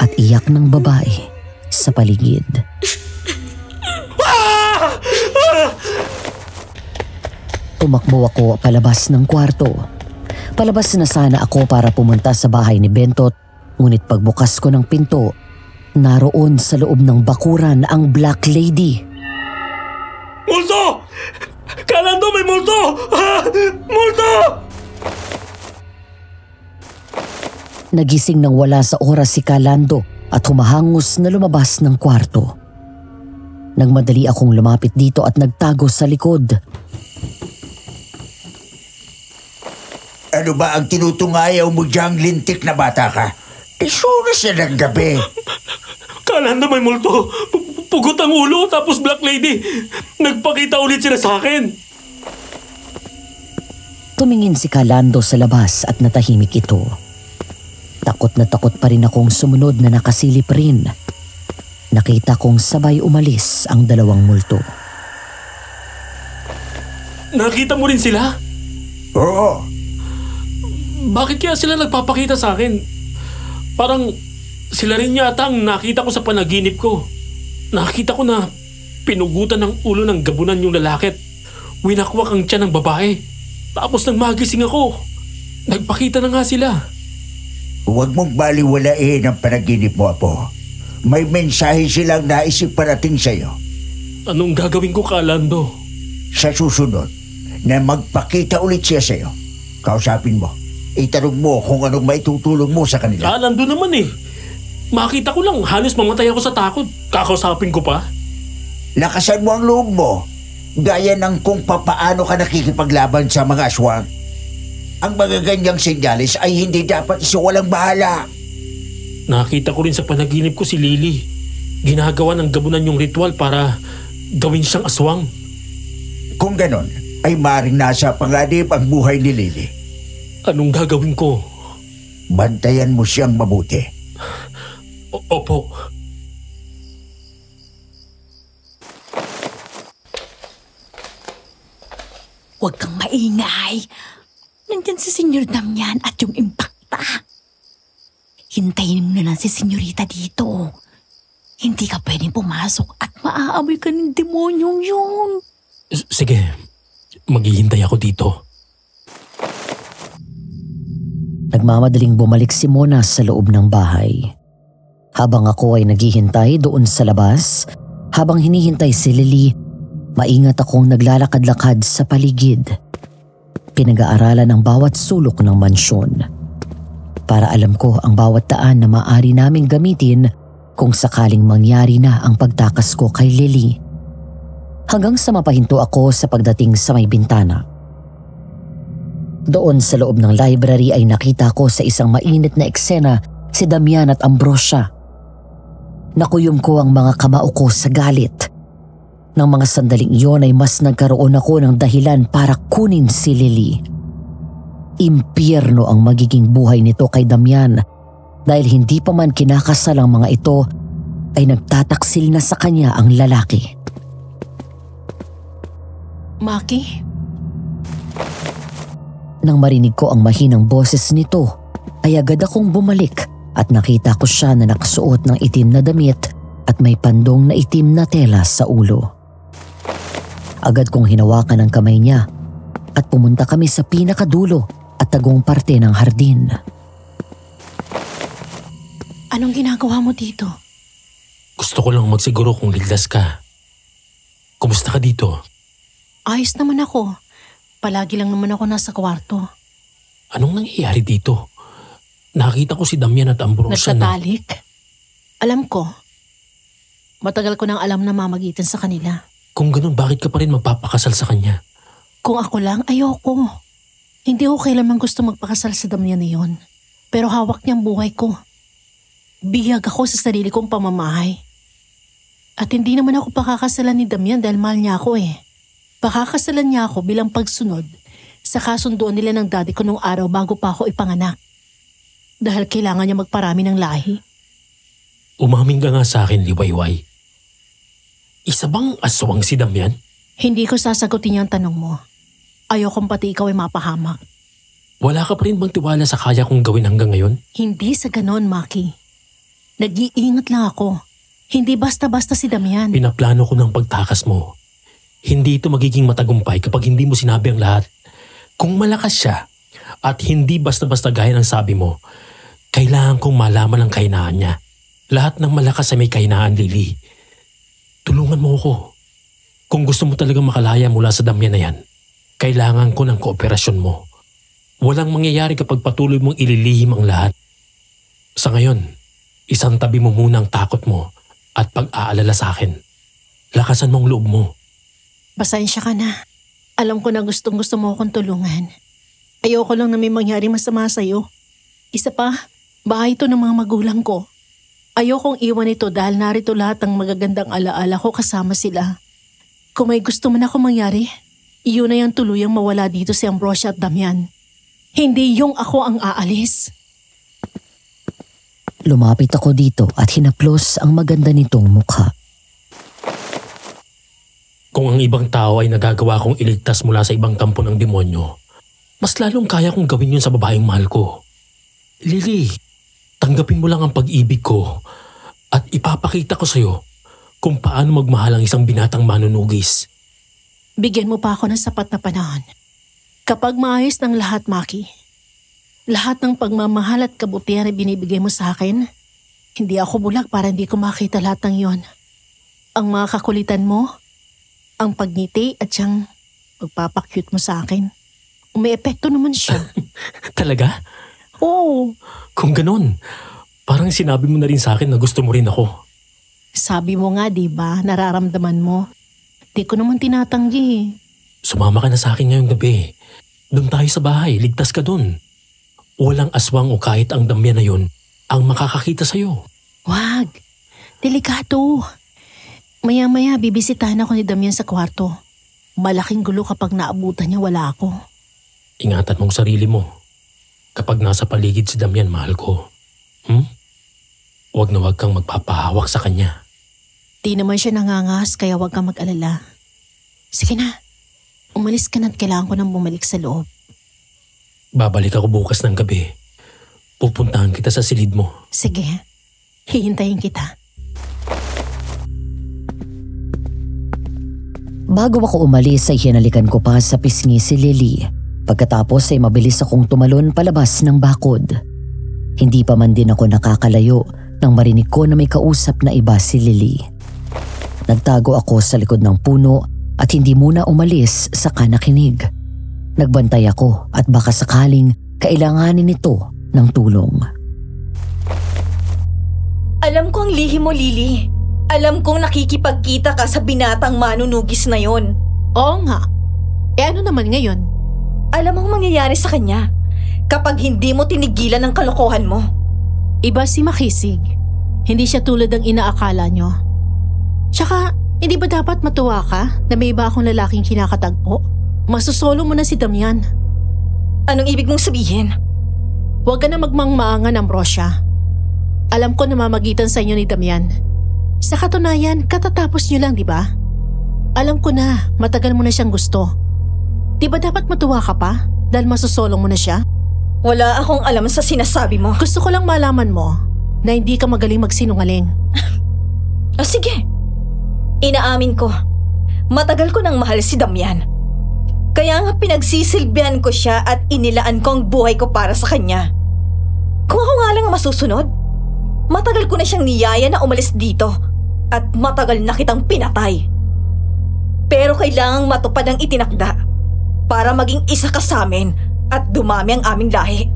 at iyak ng babae sa paligid. Tumakbo ako palabas ng kwarto. Palabas na sana ako para pumunta sa bahay ni Bentot, ngunit pagbukas ko ng pinto, naroon sa loob ng bakuran ang Black Lady. Multo! Kalando, may multo! Multo! Nagising nang wala sa oras si Kalando at humahangos na lumabas ng kwarto. Nagmadali akong lumapit dito at nagtago sa likod. Ano ba ang tinutungayaw mo diyang lintik na bata ka? Oras na ng gabi. Kalando, may multo! Pugot ang ulo, tapos Black Lady. Nagpakita ulit sila sa akin. Tumingin si Kalando sa labas at natahimik ito. Takot na takot pa rin akong sumunod na nakasilip rin. Nakita kong sabay umalis ang dalawang multo. Nakita mo rin sila? Oo. Bakit kaya sila nagpapakita sa akin? Parang sila rin yata ang nakita ko sa panaginip ko. Nakita ko na pinugutan ng ulo ng gabunan yung lalaki at winakwak ang tiyan ng babae. Tapos nang magising ako, nagpakita na nga sila. Huwag mong baliwalain ang panaginip mo, Apo. May mensahe silang naisip parating sa'yo. Anong gagawin ko, Kalando? Sa susunod, na magpakita ulit siya sa'yo, kausapin mo. Itanong mo kung anong maitutulong mo sa kanila. Kalando naman eh. Makita ko lang, halos mamatay ako sa takot. Kakausapin ko pa. Lakasan mo ang loob mo. Gaya ng kung papaano ka nakikipaglaban sa mga aswang. Ang mga ganyang senyales ay hindi dapat isuwalang bahala. Nakita ko rin sa panaginip ko si Lily. Ginagawa ng gabunan yung ritual para gawin siyang aswang. Kung ganon, ay maring nasa panganib ang buhay ni Lily. Anong gagawin ko? Bantayan mo siyang mabuti. Opo. Huwag kang maingay. Nandyan si Senyor Damian at yung impakta. Hintayin mo na lang si Senyorita dito. Hindi ka pwedeng pumasok at maaamoy ka ng demonyong yun. Sige, maghihintay ako dito. Nagmamadaling bumalik si Mona sa loob ng bahay. Habang ako ay naghihintay doon sa labas, habang hinihintay si Lily, maingat akong naglalakad-lakad sa paligid. Pinag-aaralan ang bawat sulok ng mansyon. Para alam ko ang bawat daan na maaari naming gamitin kung sakaling mangyari na ang pagtakas ko kay Lily. Hanggang sa mapahinto ako sa pagdating sa may bintana. Doon sa loob ng library ay nakita ko sa isang mainit na eksena si Damian at Ambrosia. Nakuyom ko ang mga kamao ko sa galit. Nang mga sandaling iyon ay mas nagkaroon ako ng dahilan para kunin si Lily. Impyerno ang magiging buhay nito kay Damian dahil hindi pa man kinakasal ang mga ito ay nagtataksil na sa kanya ang lalaki. Maki? Nang marinig ko ang mahinang boses nito, ay agad akong bumalik at nakita ko siya na nakasuot ng itim na damit at may pandong na itim na tela sa ulo. Agad kong hinawakan ang kamay niya at pumunta kami sa pinakadulo at tagong parte ng hardin. Anong ginagawa mo dito? Gusto ko lang magsiguro kung ligtas ka. Kumusta ka dito? Ayos naman ako. Palagi lang naman ako nasa kwarto. Anong nangyayari dito? Nakita ko si Damian at Ambrosia na... Nagtatalik? Alam ko. Matagal ko nang alam na mamagitan sa kanila. Kung ganun, bakit ka pa rin magpapakasal sa kanya? Kung ako lang, ayoko. Hindi ko kailanman gusto magpakasal sa Damian na yun. Pero hawak niya ang buhay ko. Bihag ako sa sarili kong pamamahay. At hindi naman ako pakakasalan ni Damian dahil mahal niya ako eh. Pakakasalan niya ako bilang pagsunod sa kasunduan nila ng daddy ko nung araw bago pa ako ipanganak. Dahil kailangan niya magparami ng lahi. Umamin ka nga sa akin, Liwayway. Isa bang aswang si Damian? Hindi ko sasagutin yung tanong mo. Ayokong pati ikaw ay mapahamak. Wala ka pa rin bang tiwala sa kaya kong gawin hanggang ngayon? Hindi sa ganon, Maki. Nag-iingat lang ako. Hindi basta-basta si Damian. Pinaplano ko ng pagtakas mo. Hindi ito magiging matagumpay kapag hindi mo sinabi ang lahat. Kung malakas siya at hindi basta-basta gaya ng sabi mo, kailangan kong malaman ang kahinaan niya. Lahat ng malakas ay may kahinaan, Lily. Tulungan mo ako. Kung gusto mo talagang makalaya mula sa Damian na yan, kailangan ko ng kooperasyon mo. Walang mangyayari kapag patuloy mong ililihim ang lahat. Sa ngayon, isang tabi mo muna ang takot mo at pag-aalala sa akin. Lakasan mo ang loob mo. Pasensya ka na. Alam ko na gustong-gusto mo akong tulungan. Ayoko lang na may mangyari masama sa'yo. Isa pa, bahay ito ng mga magulang ko. Ayokong iwan ito dahil narito lahat ng magagandang alaala ko kasama sila. Kung may gusto man ako mangyari, iyon na yung tuluyang mawala dito si Ambrosia at Damian. Hindi yung ako ang aalis. Lumapit ako dito at hinaplos ang maganda nitong mukha. Kung ang ibang tao ay nagagawa kong iligtas mula sa ibang kampo ng demonyo, mas lalong kaya kong gawin yun sa babaeng mahal ko. Lily, tanggapin mo lang ang pag-ibig ko at ipapakita ko sa'yo kung paano magmahal ang isang binatang manunugis. Bigyan mo pa ako ng sapat na panahon. Kapag maayos ng lahat, Maki, lahat ng pagmamahal at kabutihan ay binibigay mo sa akin, hindi ako bulag para hindi ko makita lahat ng yon. Ang mga kakulitan mo, ang pagngiti at siyang pagpapakyut mo sa akin, may epekto naman siya. Talaga? Oo. Kung ganun, parang sinabi mo na rin sa akin na gusto mo rin ako. Sabi mo nga, di ba, nararamdaman mo. Di ko naman tinatanggi. Sumama ka na sa akin ngayong gabi. Doon tayo sa bahay, ligtas ka doon. Walang aswang o kahit ang Damian na yun ang makakakita sa'yo. Wag. Delikado. Maya-maya bibisitahan ako ni Damian sa kwarto. Malaking gulo kapag naabutan niya wala ako. Ingatan mong sarili mo. Kapag nasa paligid si Damian, mahal ko. Huwag na huwag kang magpapahawak sa kanya. Di naman siya nangangas kaya huwag kang mag-alala. Sige na. Umalis ka na at kailangan ko nang bumalik sa loob. Babalik ako bukas ng gabi. Pupuntahan kita sa silid mo. Sige. Hihintayin kita. Bago ako umalis ay hinalikan ko pa sa pisngi si Lily. Pagkatapos ay mabilis akong tumalon palabas ng bakod. Hindi pa man din ako nakakalayo nang marinig ko na may kausap na iba si Lily. Nagtago ako sa likod ng puno at hindi muna umalis sa kanakinig. Nagbantay ako at baka sakaling kailanganin nito ng tulong. Alam ko ang lihim mo, Lily. Alam kong nakikipagkita ka sa binatang manunugis na yon. Oo nga. Ano naman ngayon? Alam mo ang mangyayari sa kanya kapag hindi mo tinigilan ang kalokohan mo. Iba si Makisig. Hindi siya tulad ng inaakala nyo. Tsaka, hindi ba dapat matuwa ka na may iba akong lalaking kinakatagpo? Masusolo mo na si Damian. Anong ibig mong sabihin? Huwag ka na magmangmaangan, Ambrosia. Alam ko na mamagitan sa inyo ni Damian. Sa katunayan, katatapos nyo lang, di ba? Alam ko na, matagal mo na siyang gusto. Di ba dapat matuwa ka pa dahil masusolong mo na siya? Wala akong alam sa sinasabi mo. Gusto ko lang malaman mo na hindi ka magaling magsinungaling. Sige. Inaamin ko. Matagal ko nang mahal si Damian. Kaya nga pinagsisilbihan ko siya at inilaan ko ang buhay ko para sa kanya. Kung ako nga lang masusunod, matagal ko na siyang niyaya na umalis dito at matagal na kitang pinatay. Pero kailangang matupad ang itinakda para maging isa ka sa amin at dumami ang aming lahi.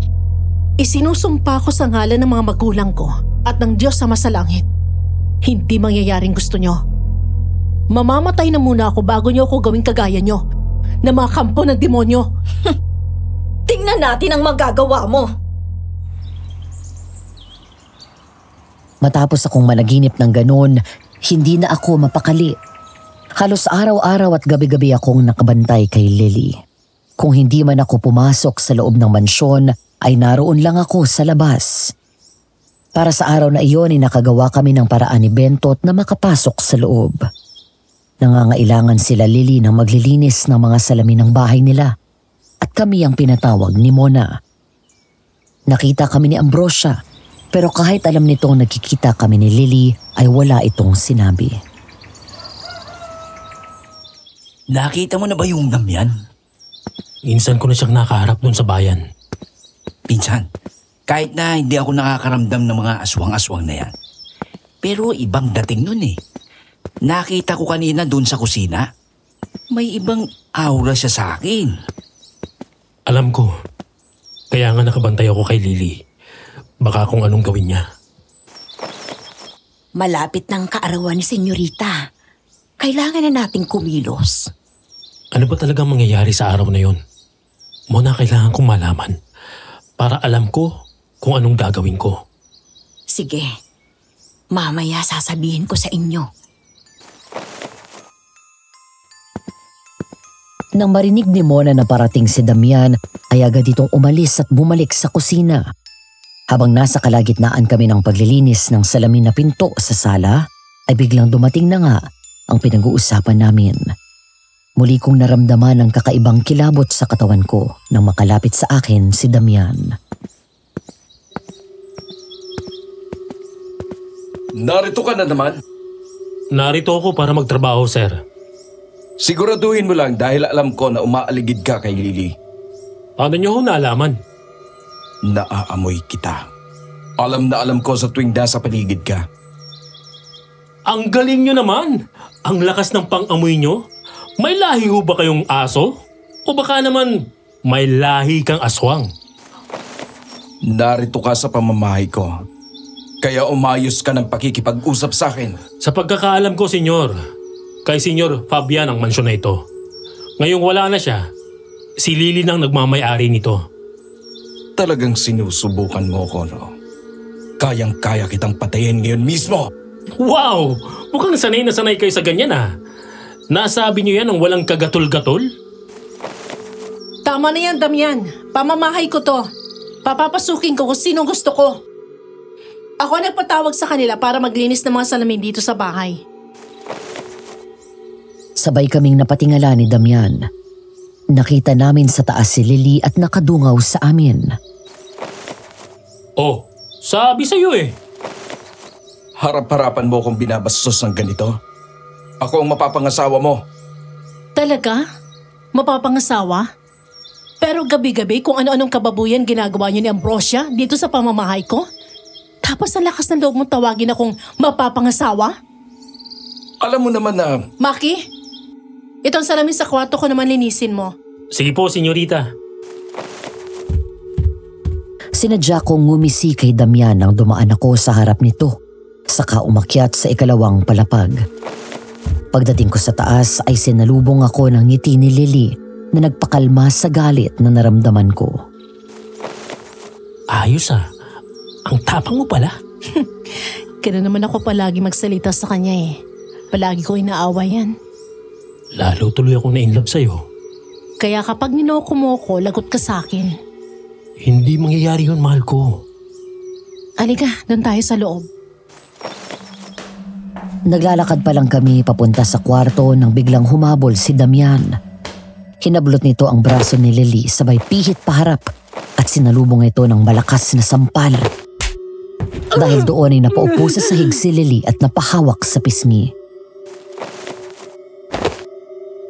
Isinusumpa ko sa ngalan ng mga magulang ko at ng Diyos sama sa langit. Hindi mangyayaring gusto nyo. Mamamatay na muna ako bago nyo ako gawing kagaya nyo na mga kampo ng demonyo. Tingnan natin ang magagawa mo. Matapos akong managinip ng ganon, hindi na ako mapakali. Halos araw-araw at gabi-gabi akong nakabantay kay Lily. Kung hindi man ako pumasok sa loob ng mansyon, ay naroon lang ako sa labas. Para sa araw na iyon ay nakagawa kami ng paraan ni Bentot na makapasok sa loob. Nangangailangan sila Lily ng maglilinis ng mga salamin ng bahay nila at kami ang pinatawag ni Mona. Nakita kami ni Ambrosia, pero kahit alam nitong nagkikita kami ni Lily ay wala itong sinabi. Nakita mo na ba yung Damian? Minsan ko na siyang nakaharap doon sa bayan. Pinsan, kahit na hindi ako nakakaramdam ng mga aswang-aswang na yan. Pero ibang dating nun eh. Nakita ko kanina doon sa kusina. May ibang aura siya sa akin. Alam ko. Kaya nga nakabantay ako kay Lily. Baka kung anong gawin niya. Malapit ng kaarawan ni Senyorita. Kailangan na nating kumilos. Ano ba talagang mangyayari sa araw na yon? Muna kailangan kong malaman para alam ko kung anong gagawin ko. Sige, mamaya sasabihin ko sa inyo. Nang marinig ni Mona na parating si Damian, ay agad itong umalis at bumalik sa kusina. Habang nasa kalagitnaan kami ng paglilinis ng salamin na pinto sa sala, ay biglang dumating na nga ang pinag-uusapan namin. Muli kong naramdaman ang kakaibang kilabot sa katawan ko nang makalapit sa akin si Damian. Narito ka na naman. Narito ako para magtrabaho, sir. Siguraduhin mo lang dahil alam ko na umaaligid ka kay Lily. Paano niyo ho nalaman? Naaamoy kita. Alam na alam ko sa tuwing nasa paligid ka. Ang galing niyo naman! Ang lakas ng pang-amoy niyo. May lahi ho ba kayong aso? O baka naman may lahi kang aswang? Narito ka sa pamamahay ko. Kaya umayos ka ng pakikipag-usap sa akin. Sa pagkakaalam ko, senyor, kay Senyor Fabian ang mansyon na ito. Ngayong wala na siya, si Lily nang nagmamay-ari nito. Talagang sinusubukan mo ko, no? Kayang-kaya kitang patayin ngayon mismo. Wow! Mukhang sanay na sanay kayo sa ganyan ah. Nasabi niyo yan ng walang kagatul-gatul? Tama na yan, Damian. Pamamahay ko to. Papapasukin ko kung sinong gusto ko. Ako ang nagpatawag sa kanila para maglinis ng mga salamin dito sa bahay. Sabay kaming napatingala ni Damian. Nakita namin sa taas si Lily at nakadungaw sa amin. Oh, sabi sa'yo eh. Harap-harapan mo kung binabastos ng ganito. Ako ang mapapangasawa mo. Talaga? Mapapangasawa? Pero gabi-gabi kung ano-anong kababuyan ginagawa niyo ni Ambrosia dito sa pamamahay ko? Tapos ang lakas ng loob mong tawagin akong mapapangasawa? Alam mo naman na... Maki, itong salamin sa kwarto ko naman linisin mo. Sige po, senyorita. Sinadya kong ngumisi kay Damian nang dumaan ako sa harap nito, saka umakyat sa ikalawang palapag. Pagdating ko sa taas ay sinalubong ako ng ngiti ni Lily na nagpakalma sa galit na naramdaman ko. Ayos ah. Ang tapang mo pala. Kaya naman ako palagi magsalita sa kanya eh. Palagi ko inaawa yan. Lalo tuloy ako na-inlove sa'yo. Kaya kapag ninoko mo ko, lagot ka sa akin. Hindi mangyayari yun, mahal ko. Halika, doon tayo sa loob. Naglalakad pa lang kami papunta sa kwarto nang biglang humabol si Damian. Hinablot nito ang braso ni Lily sabay pihit paharap at sinalubong ito ng malakas na sampal. Dahil doon ay napaupo sa sahig si Lily at napahawak sa pisngi.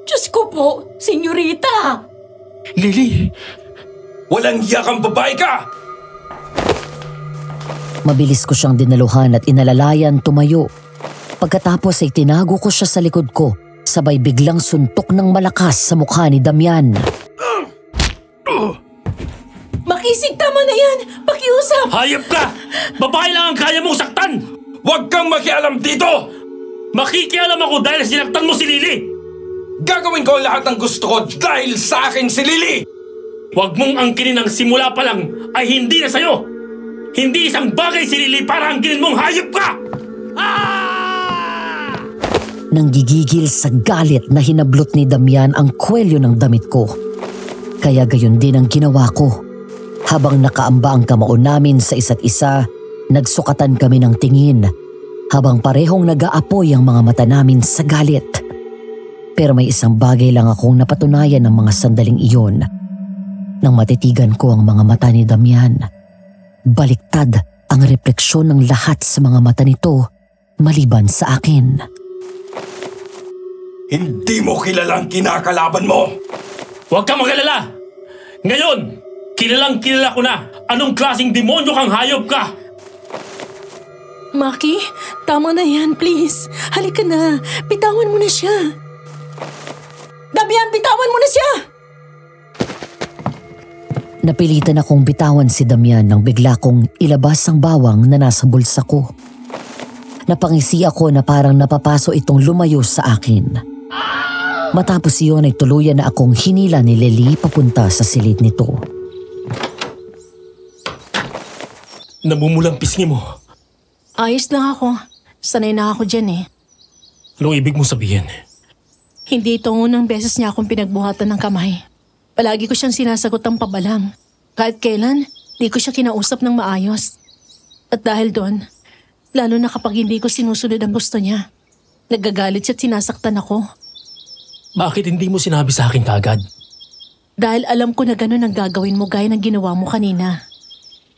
Diyos ko po, senyorita! Lily, walang yakang babae ka! Mabilis ko siyang dinaluhan at inalalayan tumayo. Pagkatapos ay tinago ko siya sa likod ko, sabay biglang suntok ng malakas sa mukha ni Damian. Makisig, tama na yan! Pakiusap! Hayop ka! Babae lang ang kaya mong saktan! Huwag kang makialam dito! Makikialam ako dahil sinaktan mo si Lily! Gagawin ko lahat ng gusto ko dahil sa akin si Lily! Huwag mong angkinin ang simula pa lang ay hindi na sa'yo! Hindi isang bagay si Lily para hanggilin mong hayop ka! Nanggigigil sa galit na hinablot ni Damian ang kwelyo ng damit ko. Kaya gayon din ang ginawa ko. Habang nakaamba ang kamao namin sa isa't isa, nagsukatan kami ng tingin habang parehong nag-aapoy ang mga mata namin sa galit. Pero may isang bagay lang akong napatunayan ng mga sandaling iyon. Nang matitigan ko ang mga mata ni Damian, baliktad ang refleksyon ng lahat sa mga mata nito maliban sa akin. Hindi mo kilalang kinakalaban mo! Huwag kang magalala! Ngayon, kilalang kilala ko na anong klaseng demonyo kang hayop ka! Maki, tama na yan, please. Halika na, bitawan mo na siya. Damian, bitawan mo na siya! Napilitan akong bitawan si Damian nang bigla kong ilabas ang bawang na nasa bulsa ko. Napangisi ako na parang napapaso itong lumayo sa akin. Matapos iyon ay tuluyan na akong hinila ni Lily papunta sa silid nito. Namumulang pisngi mo. Ayos lang ako. Sanay na ako dyan eh. Anong ibig mo sabihin? Hindi ito unang beses niya akong pinagbuhatan ng kamay. Palagi ko siyang sinasagot ng pabalang. Kahit kailan, di ko siya kinausap ng maayos. At dahil doon, lalo na kapag hindi ko sinusunod ang gusto niya, nagagalit siya at sinasaktan ako. Bakit hindi mo sinabi sa akin kagad? Dahil alam ko na gano'n ang gagawin mo gaya ng ginawa mo kanina.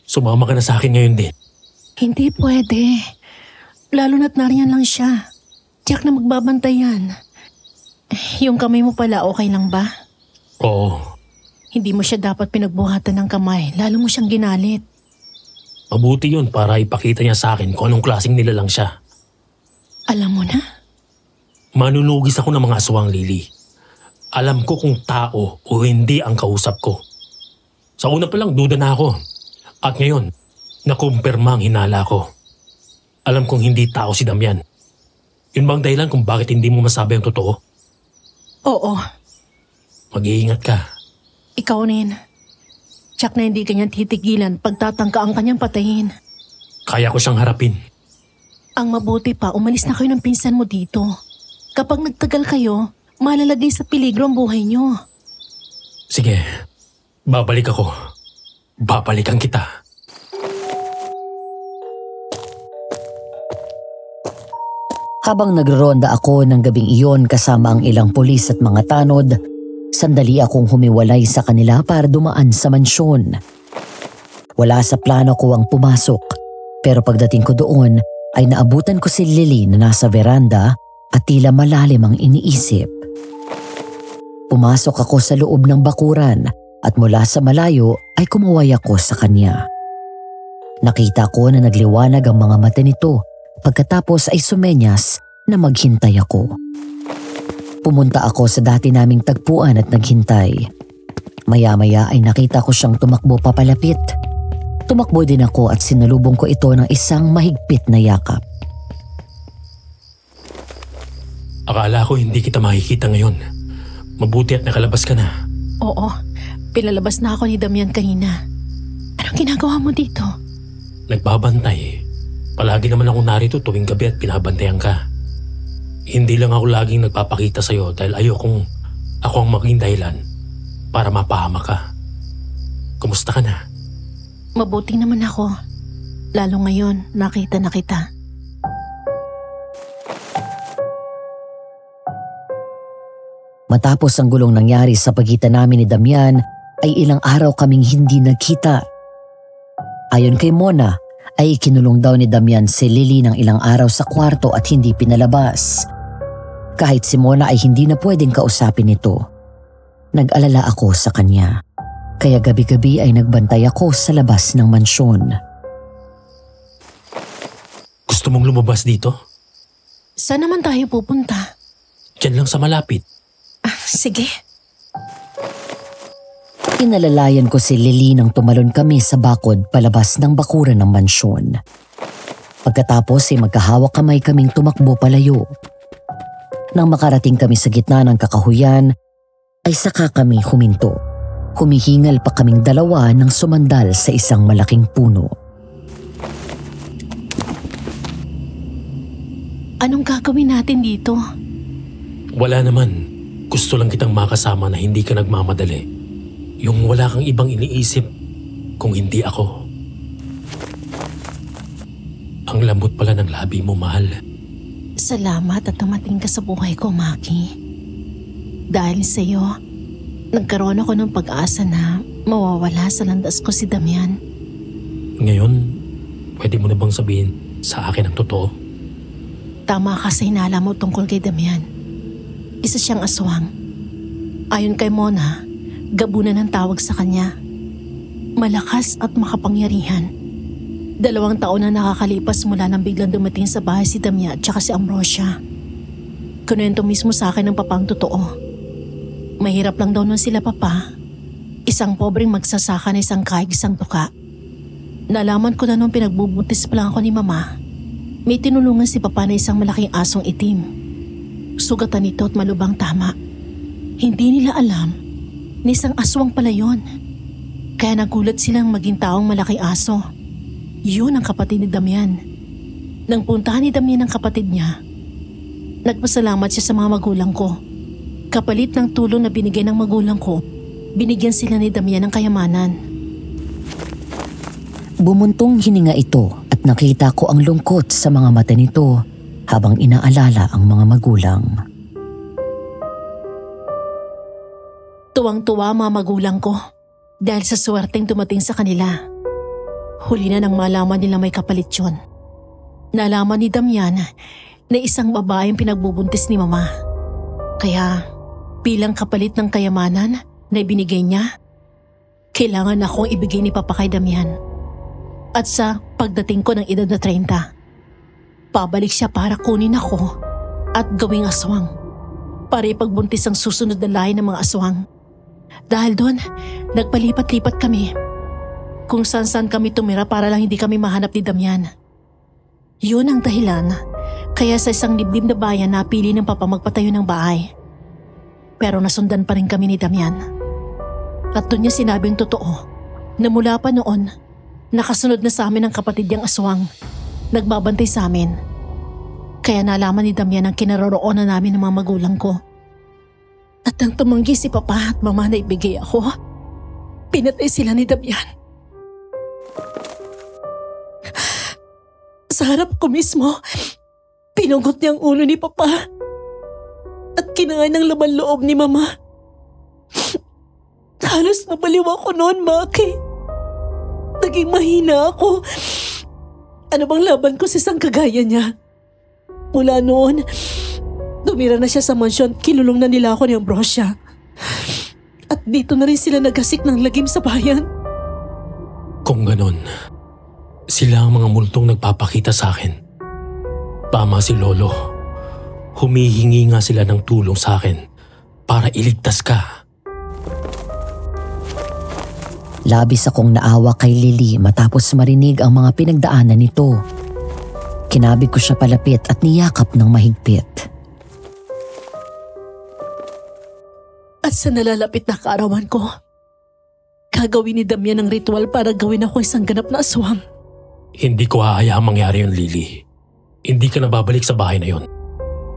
Sumama ka na sa akin ngayon din. Hindi pwede. Lalo na't nariyan lang siya. Tiyak na magbabantay yan. Yung kamay mo pala okay lang ba? Oo. Hindi mo siya dapat pinagbuhatan ng kamay. Lalo mo siyang ginalit. Mabuti yun para ipakita niya sa akin kung anong klaseng nilalang siya. Alam mo na? Manunugis ako ng mga aswang, Lily. Alam ko kung tao o hindi ang kausap ko. Sa una pa lang duda na ako. At ngayon, nakumpirma ang hinala ko. Alam kong hindi tao si Damian. Yun bang dahilan kung bakit hindi mo masabi ang totoo? Oo. Mag-iingat ka. Ikaw rin. Tsak na hindi kanyang titigilan pagtatangka ang kanyang patayin. Kaya ko siyang harapin. Ang mabuti pa, umalis na kayo ng pinsan mo dito. Kapag nagtagal kayo, malalagay sa peligro ang buhay niyo. Sige, babalik ako. Babalikan kita. Habang nagronda ako ng gabing iyon kasama ang ilang pulis at mga tanod, sandali akong humiwalay sa kanila para dumaan sa mansyon. Wala sa plano ko ang pumasok, pero pagdating ko doon ay naabutan ko si Lily na nasa veranda at tila malalim ang iniisip. Pumasok ako sa loob ng bakuran at mula sa malayo ay kumuway ako sa kanya. Nakita ko na nagliwanag ang mga mata nito pagkatapos ay sumenyas na maghintay ako. Pumunta ako sa dati naming tagpuan at naghintay. Maya-maya ay nakita ko siyang tumakbo papalapit. Tumakbo din ako at sinalubong ko ito ng isang mahigpit na yakap. Akala ko hindi kita makikita ngayon. Mabuti at nakalabas ka na. Oo, pinalabas na ako ni Damian kanina. Anong ginagawa mo dito? Nagbabantay. Palagi naman ako narito tuwing gabi at pinabantayan ka. Hindi lang ako laging nagpapakita sa'yo dahil ayokong ako ang maging dahilan para mapahama ka. Kumusta ka na? Mabuti naman ako. Lalo ngayon, nakita na kita. Matapos ang gulong nangyari sa pagitan namin ni Damian, ay ilang araw kaming hindi nagkita. Ayon kay Mona, ay ikinulong daw ni Damian si Lily ng ilang araw sa kwarto at hindi pinalabas. Kahit si Mona ay hindi na pwedeng kausapin ito. Nag-alala ako sa kanya. Kaya gabi-gabi ay nagbantay ako sa labas ng mansyon. Gusto mong lumabas dito? Saan naman tayo pupunta? Diyan lang sa malapit. Sige. Inalalayan ko si Lily nang tumalon kami sa bakod palabas ng bakuran ng mansyon. Pagkatapos ay magkahawak kamay kaming tumakbo palayo. Nang makarating kami sa gitna ng kakahuyan, ay saka kami huminto. Humihingal pa kaming dalawa nang sumandal sa isang malaking puno. Anong gagawin natin dito? Wala naman. Gusto lang kitang makasama na hindi ka nagmamadali. Yung wala kang ibang iniisip kung hindi ako. Ang lambot pala ng labi mo, mahal. Salamat at dumating ka sa buhay ko, Maki. Dahil sa iyo, nagkaroon ako ng pag-asa na mawawala sa landas ko si Damian. Ngayon, pwede mo na bang sabihin sa akin ang totoo? Tama ka sa hinala mo tungkol kay Damian. Isa siyang aswang. Ayon kay Mona, gabunan ang tawag sa kanya. Malakas at makapangyarihan. 2 taon na nakakalipas mula nang biglang dumating sa bahay si Damian at saka si Ambrosia. Kunwento mismo sa akin ng papang totoo. Mahirap lang daw nun sila papa. Isang pobreng magsasaka na isang kahig isang tuka. Nalaman ko na nung pinagbubuntis pa lang ako ni mama. May tinulungan si papa na isang malaking asong itim. Sugatan nito at malubang tama. Hindi nila alam na isang aswang pala yun. Kaya nagulat silang maging taong malaking aso. Yun ang kapatid ni Damian. Nang puntahan ni Damian ang kapatid niya, nagpasalamat siya sa mga magulang ko. Kapalit ng tulong na binigay ng magulang ko, binigyan sila ni Damian ng kayamanan. Bumuntong hininga ito at nakita ko ang lungkot sa mga mata nito habang inaalala ang mga magulang. Tuwang-tuwa mga magulang ko dahil sa swerteng dumating sa kanila. Huli na nang malaman nila may kapalit yun. Nalaman ni Damian na isang babaeng pinagbubuntis ni mama. Kaya bilang kapalit ng kayamanan na ibinigay niya, kailangan akong ibigay ni Papa kay Damian. At sa pagdating ko ng edad na 30, pabalik siya para kunin ako at gawing aswang. Para ipagbuntis ang susunod na lahi ng mga aswang. Dahil doon, nagpalipat-lipat kami. Kung saan-saan kami tumira para lang hindi kami mahanap ni Damian. Yun ang dahilan kaya sa isang liblib na bayan napili ng papa magpatayo ng bahay. Pero nasundan pa rin kami ni Damian. At doon niya sinabing totoo na mula pa noon, nakasunod na sa amin ang kapatid niyang aswang. Nagbabantay sa amin. Kaya nalaman ni Damian ang kinaroroonan namin ng mga magulang ko. At nang tumanggi si papa at mama na ibigay ako, pinatay sila ni Damian. Sa harap ko mismo, pinugot niya ang ulo ni Papa at kinain ng laman loob ni Mama. Halos nabaliw ako noon, Maki. Naging mahina ako. Ano bang laban ko sa isang kagaya niya? Mula noon, tumira na siya sa mansyon, kinulong na nila ako ni Ambrosia. At dito na rin sila nagasik ng lagim sa bayan. Kung ganon, sila ang mga multong nagpapakita sa akin. Tama si Lolo. Humihingi nga sila ng tulong sa akin para iligtas ka. Labis akong naawa kay Lily matapos marinig ang mga pinagdaanan nito. Kinabig ko siya palapit at niyakap ng mahigpit. At sa nalalapit na kaarawan ko, gagawin ni Damian ang ritual para gawin ako isang ganap na aswang. Hindi ko hahayaang mangyari yun, Lily. Hindi ka na babalik sa bahay na yun.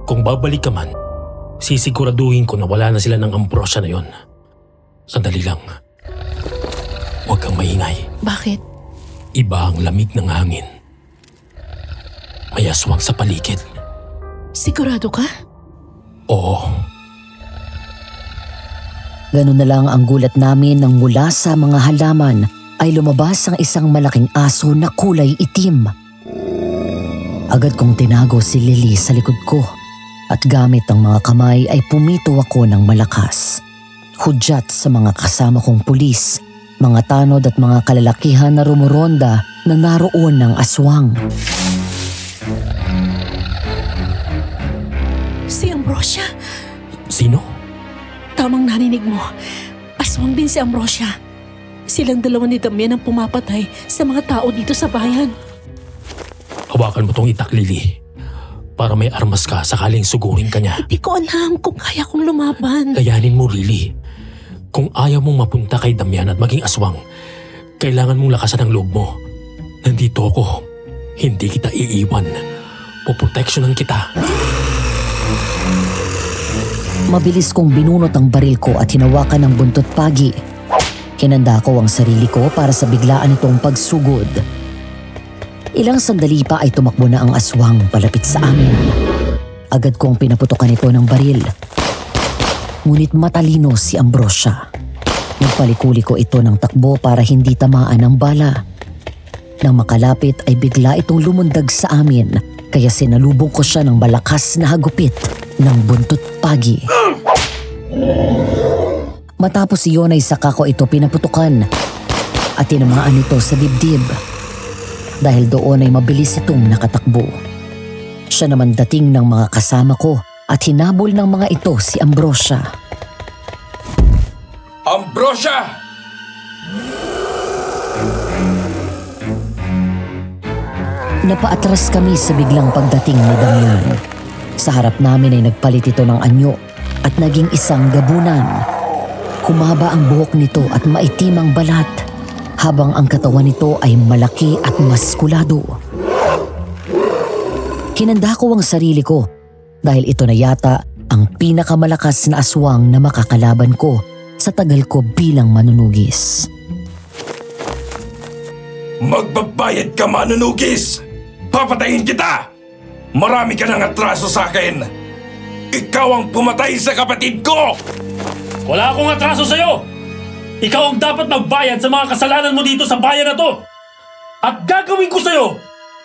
Kung babalik ka man, sisiguraduhin ko na wala na sila ng Ambrosia na yun. Sandali lang. Huwag kang maingay. Bakit? Iba ang lamig ng hangin. May aswang sa paligid. Sigurado ka? Oo. Ganun na lang ang gulat namin nang mula sa mga halaman ay lumabas ang isang malaking aso na kulay itim. Agad kong tinago si Lily sa likod ko at gamit ang mga kamay ay pumito ako ng malakas. Hudyat sa mga kasama kong pulis, mga tanod at mga kalalakihan na rumuronda na naroon ng aswang. Si Ambrosia? Sino? Tamang narinig mo. Aswang din si Ambrosia. Silang dalawa ni Damian ang pumapatay sa mga tao dito sa bayan. Hawakan mo tong itak, Lily. Para may armas ka sakaling sugurin ka niya. Hindi ko alam kung kaya kong lumaban. Kayanin mo, Lily. Kung ayaw mong mapunta kay Damian at maging aswang, kailangan mong lakasan ang loob mo. Nandito ako. Hindi kita iiwan. Poproteksyonan kita. Mabilis kong binunot ang baril ko at hinawakan ng buntot pagi. Hinanda ko ang sarili ko para sa biglaan itong pagsugod. Ilang sandali pa ay tumakbo na ang aswang palapit sa amin. Agad kong pinaputokan ito ng baril. Ngunit matalino si Ambrosia. Nagpalikuli ko ito ng takbo para hindi tamaan ng bala. Nang makalapit ay bigla itong lumundag sa amin, kaya sinalubong ko siya ng malakas na hagupit ng buntot pagi. Matapos iyon ay saka ko ito pinaputukan at tinamaan ito sa dibdib. Dahil doon ay mabilis itong nakatakbo. Siya naman dating ng mga kasama ko at hinabol ng mga ito si Ambrosia. Ambrosia! Napaatras kami sa biglang pagdating ni Damian. Sa harap namin ay nagpalit ito ng anyo at naging isang gabunan. Humaba ang buhok nito at maitim ang balat, habang ang katawan nito ay malaki at maskulado. Hinanda ko ang sarili ko dahil ito na yata ang pinakamalakas na aswang na makakalaban ko sa tagal ko bilang manunugis. Magbabayad ka, manunugis! Papatayin kita! Marami ka ng atraso sa akin! Ikaw ang pumatay sa kapatid ko! Wala akong atraso sa'yo! Ikaw ang dapat magbayad sa mga kasalanan mo dito sa bayan na to! At gagawin ko sa'yo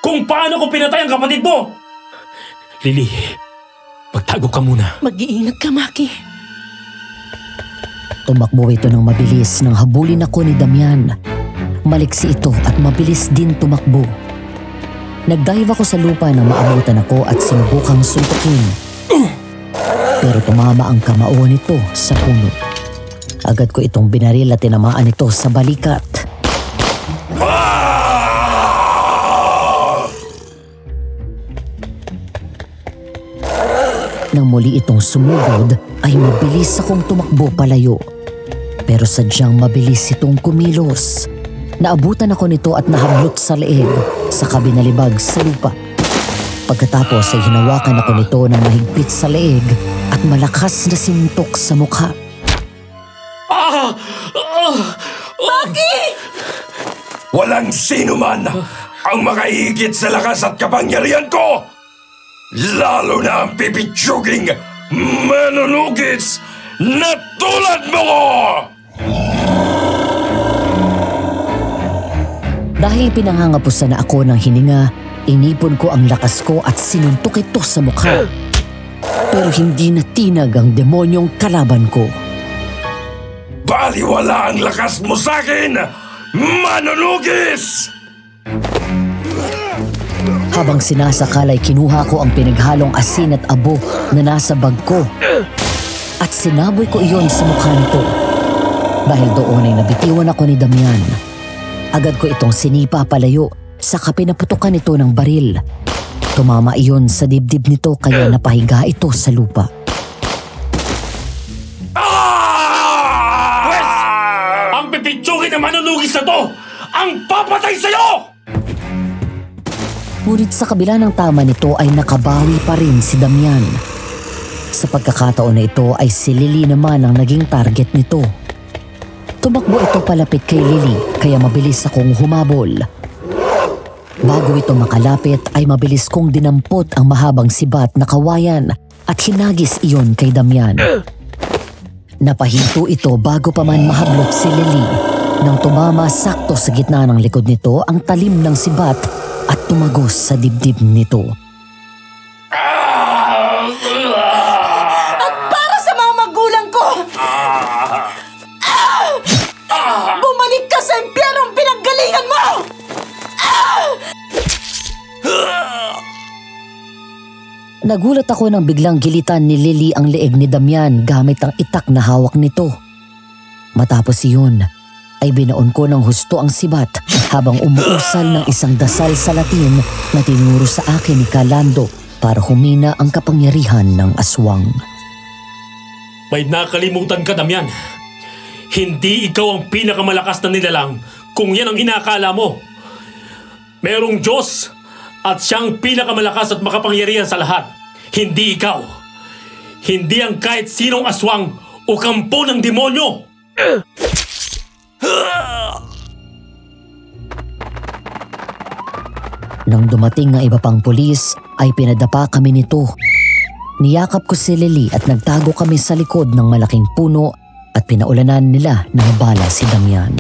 kung paano ko pinatay ang kapatid mo! Lily, magtago ka muna. Mag-iingat ka, Maki. Tumakbo ito ng mabilis nang habulin ako ni Damian. Maliksi ito at mabilis din tumakbo. Nagdive ako sa lupa nang maabutan ako at sinubukang suntukin. Pero tumama ang kamao nito sa puno. Agad ko itong binaril at tinamaan ito sa balikat. Nang muli itong sumugod, ay mabilis akong tumakbo palayo. Pero sadyang mabilis itong kumilos. Naabutan ako nito at nahablot sa leeg sa kabinalibag sa lupa. Pagkatapos ay hinawakan ako nito ng mahigpit sa leeg at malakas na sintok sa mukha. Maki! Walang sino man ang makahigit sa lakas at kapangyarihan ko! Lalo na ang pipitsuging manunugis na tulad mo! Dahil pinangangapusan na ako ng hininga, inipon ko ang lakas ko at sinuntok ito sa mukha. Pero hindi natinag ang demonyong kalaban ko. Baliwala ang lakas mo sa akin, manunugis! Habang sinasakal ay kinuha ko ang pinaghalong asin at abo na nasa bag ko. At sinaboy ko iyon sa mukha nito. Dahil doon ay nabitiwan ako ni Damian. Agad ko itong sinipa palayo, saka pinaputukan ito ng baril. Tumama iyon sa dibdib nito kaya napahiga ito sa lupa. Pwes! Ang pipitsugin na manunugis na to! Ang papatay sa'yo! Ngunit sa kabila ng tama nito ay nakabawi pa rin si Damian. Sa pagkakataon na ito ay si Lily naman ang naging target nito. Tumakbo ito palapit kay Lily kaya mabilis akong humabol. Bago ito makalapit ay mabilis kong dinampot ang mahabang sibat na kawayan at hinagis iyon kay Damian. Napahinto ito bago pa man mahablot si Lily nang tumama sakto sa gitna ng likod nito ang talim ng sibat at tumagos sa dibdib nito. At para sa mga magulang ko! Bumalik ka sa impyerong pinanggalingan mo! Nagulat ako nang biglang gilitan ni Lily ang leeg ni Damian gamit ang itak na hawak nito. Matapos iyon, ay binaon ko ng husto ang sibat habang umuusal ng isang dasal sa Latin na tinuro sa akin ni Calando para humina ang kapangyarihan ng aswang. May nakalimutan ka, Damian. Hindi ikaw ang pinakamalakas na nilalang kung yan ang inakala mo. Merong Diyos At siyang pinakamalakas at makapangyarihan sa lahat. Hindi ikaw. Hindi ang kahit sinong aswang o kampo ng demonyo. Nang dumating ang iba pang pulis, ay pinadapa kami nito. Niyakap ko si Lily at nagtago kami sa likod ng malaking puno at pinaulanan nila ng bala si Damian.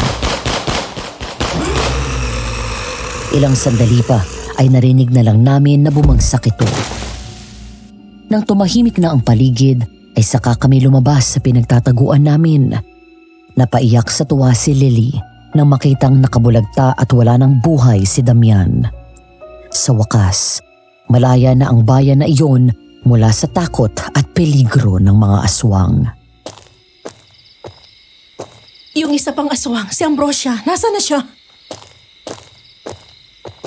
Ilang sandali pa ay narinig na lang namin na bumagsak ito. Nang tumahimik na ang paligid, ay saka kami lumabas sa pinagtataguan namin. Napaiyak sa tuwa si Lily nang makitang nakabulagta at wala ng buhay si Damian. Sa wakas, malaya na ang bayan na iyon mula sa takot at peligro ng mga aswang. Yung isa pang aswang, si Ambrosia, nasa na siya?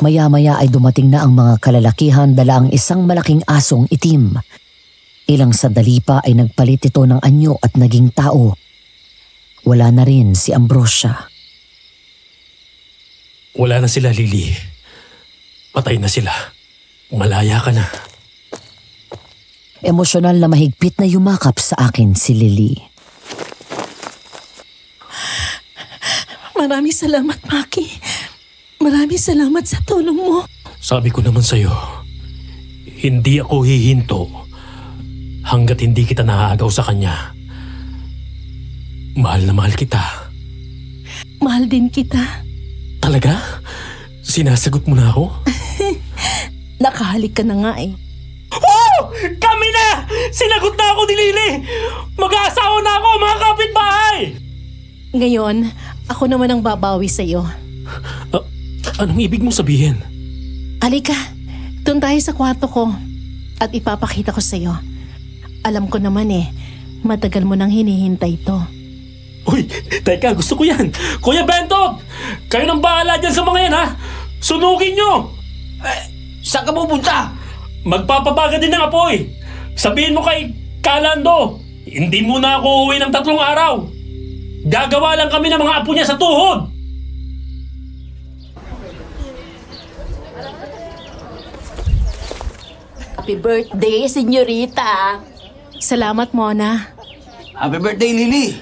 Maya-maya ay dumating na ang mga kalalakihan dala ang isang malaking asong itim. Ilang sandali pa ay nagpalit ito ng anyo at naging tao. Wala na rin si Ambrosia. Wala na sila, Lily. Patay na sila. Malaya ka na. Emosyonal na mahigpit na yumakap sa akin si Lily. Maraming salamat, Maki. Maraming salamat sa tulong mo. Sabi ko naman sa'yo, hindi ako hihinto hanggat hindi kita nahaagaw sa kanya. Mahal na mahal kita. Mahal din kita. Talaga? Sinasagot mo na ako? Nakahalik ka na nga eh. Oh! Kami na! Sinagot na ako ni Lily! Mag-aasawa na ako, mga kapitbahay! Ngayon, ako naman ang babawi sa'yo. Anong ibig mong sabihin? Halika, doon tayo sa kwarto ko at ipapakita ko sa'yo. Alam ko naman matagal mo nang hinihintay to. Uy, teka, gusto ko yan. Kuya Bentot! Kayo nang bahala dyan sa mga yan, ha? Sunugin nyo! Saan ka pupunta? Magpapabaga din ng apoy. Sabihin mo kay Kalando, hindi muna ako uuwi ng 3 araw. Gagawa lang kami ng mga apo niya sa tuhod. Happy birthday, senyorita. Salamat, Mona. Happy birthday, Lily.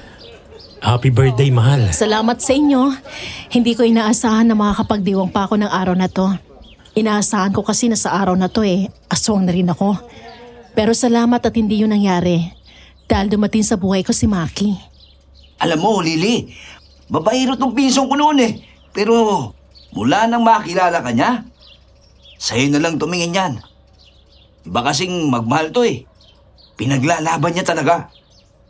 Happy birthday, mahal. Salamat sa inyo. Hindi ko inaasahan na makakapagdiwang pa ako ng araw na to. Inaasahan ko kasi na sa araw na to aswang na rin ako. Pero salamat at hindi yun nangyari. Dahil dumating sa buhay ko si Maki. Alam mo, Lily, babaero tong pinsong ko noon Pero mula nang makilala ka niya, sa'yo na lang tumingin yan. Iba kasing magmahal to Pinaglalaban niya talaga.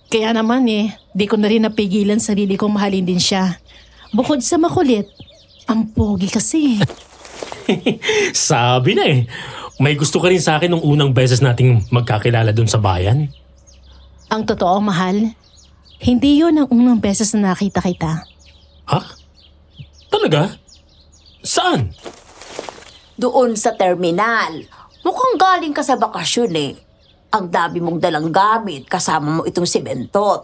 Kaya naman di ko na rin napigilan sarili kong mahalin din siya. Bukod sa makulit, ang pogi kasi. Sabi na May gusto ka rin sa akin nung unang beses nating magkakilala dun sa bayan. Ang totoo, mahal, hindi yun ang unang beses na nakita kita. Ha? Talaga? Saan? Doon sa terminal. Mukhang galing ka sa bakasyon Ang dami mong dalang gamit, kasama mo itong si Bentot.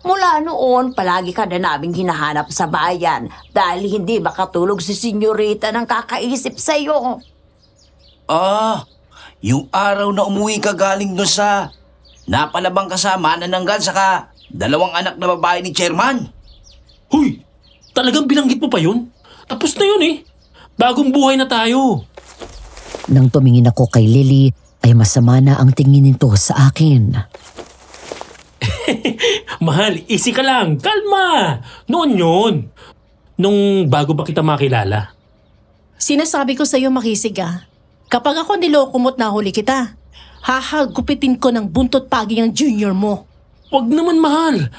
Mula noon, palagi ka na naming hinahanap sa bayan dahil hindi makatulog si senyorita ng kakaisip sa'yo. Yung araw na umuwi ka galing doon sa napalabang kasama na nanggal saka 2 anak na babae ni Chairman. Huy! Talagang binanggit mo pa yun? Tapos na yun Bagong buhay na tayo. Nang tumingin ako kay Lily, ay masama na ang tingin nito sa akin. Mahal, easy ka lang. Kalma. Noon yun. Nung bago ba kita makilala. Sinasabi ko sa'yo, makisig Kapag ako niloko mo't nahuli kita, hahagupitin ko ng buntot pagi ang junior mo. Wag naman, mahal.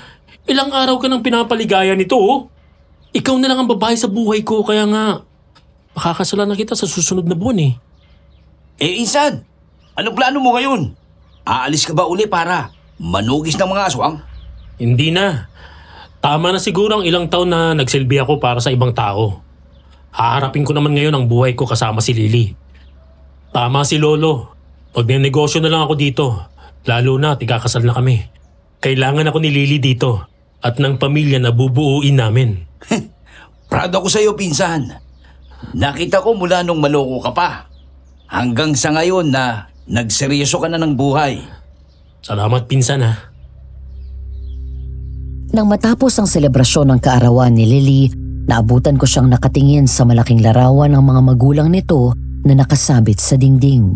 Ilang araw ka nang pinapaligaya nito Ikaw na lang ang babae sa buhay ko, kaya nga makakasalan na kita sa susunod na buwan Insan, anong plano mo ngayon? Aalis ka ba uli para manugis ng mga aswang? Hindi na. Tama na siguro ang ilang taon na nagsilbi ako para sa ibang tao. Haharapin ko naman ngayon ang buhay ko kasama si Lily. Tama si Lolo. Magnenegosyo na lang ako dito. Lalo na tigakasal na kami. Kailangan ako ni Lily dito at ng pamilya na bubuuin namin. Proud ako sa'yo, pinsan. Nakita ko mula nung maloko ka pa. Hanggang sa ngayon na nagseryoso ka na ng buhay. Salamat pinsan ha. Nang matapos ang selebrasyon ng kaarawan ni Lily, naabutan ko siyang nakatingin sa malaking larawan ng mga magulang nito na nakasabit sa dingding.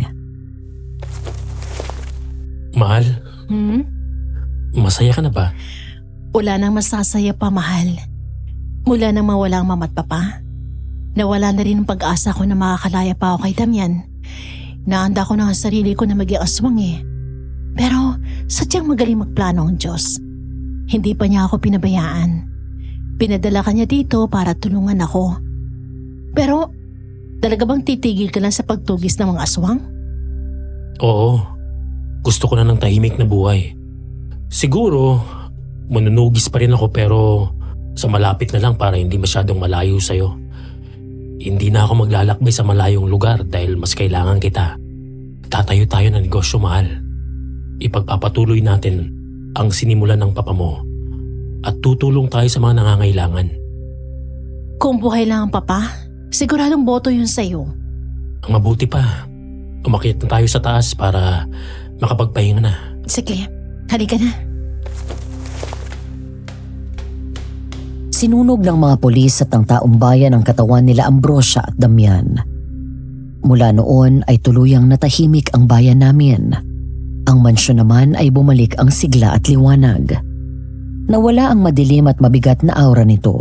Mahal, masaya ka na ba? Wala nang masasaya pa, mahal. Mula nang mawala ang mama at papa, nawala na rin ang pag-asa ko na makakalaya pa ako kay Damian. Naanda ko na ang sarili ko na maging aswang eh. Pero sadyang magaling magplano ang Diyos. Hindi pa niya ako pinabayaan. Pinadala ka niya dito para tulungan ako. Pero talaga bang titigil ka lang sa pagtugis ng mga aswang? Oo, gusto ko na ng tahimik na buhay. Siguro, manunugis pa rin ako pero sa malapit na lang para hindi masyadong malayo sa'yo. Hindi na ako maglalakbay sa malayong lugar dahil mas kailangan kita. Tatayo tayo ng negosyo, mahal. Ipagpapatuloy natin ang sinimulan ng papa mo at tutulong tayo sa mga nangangailangan. Kung buhay lang ang papa, siguradong boto yun sa'yo. Ang mabuti pa, umakyat na tayo sa taas para makapagpahinga na. Sige, halika na. Sinunog ng mga pulis at ng taong bayan ang katawan nila Ambrosia at Damian. Mula noon ay tuluyang natahimik ang bayan namin. Ang mansyon naman ay bumalik ang sigla at liwanag. Nawala ang madilim at mabigat na aura nito.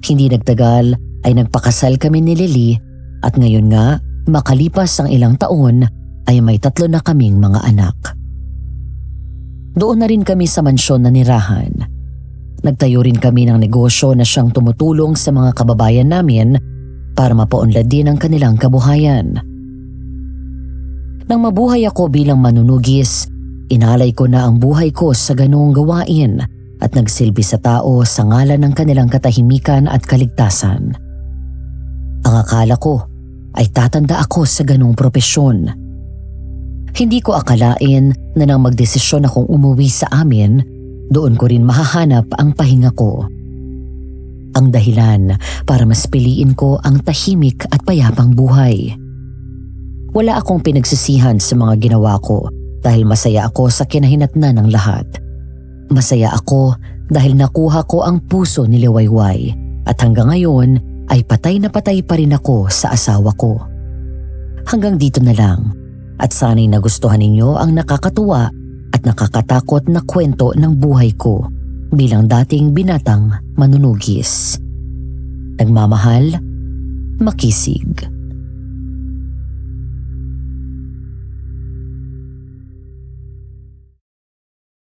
Hindi nagtagal ay nagpakasal kami ni Lily at ngayon nga, makalipas ang ilang taon, ay may 3 na kaming mga anak. Doon na rin kami sa mansyon na nirahan. Nagtayo rin kami ng negosyo na siyang tumutulong sa mga kababayan namin para mapaunlad din ang kanilang kabuhayan. Nang mabuhay ako bilang manunugis, inalay ko na ang buhay ko sa ganoong gawain at nagsilbi sa tao sa ngalan ng kanilang katahimikan at kaligtasan. Ang akala ko ay tatanda ako sa ganoong propesyon. Hindi ko akalain na nang magdesisyon akong umuwi sa amin, doon ko rin mahahanap ang pahinga ko. Ang dahilan para mas piliin ko ang tahimik at payapang buhay. Wala akong pinagsisihan sa mga ginawa ko dahil masaya ako sa kinahinatnan ng lahat. Masaya ako dahil nakuha ko ang puso ni Liwayway at hanggang ngayon ay patay na patay pa rin ako sa asawa ko. Hanggang dito na lang at sana'y nagustuhan ninyo ang nakakatuwa at nakakatakot na kwento ng buhay ko bilang dating binatang manunugis. Nagmamahal, Makisig.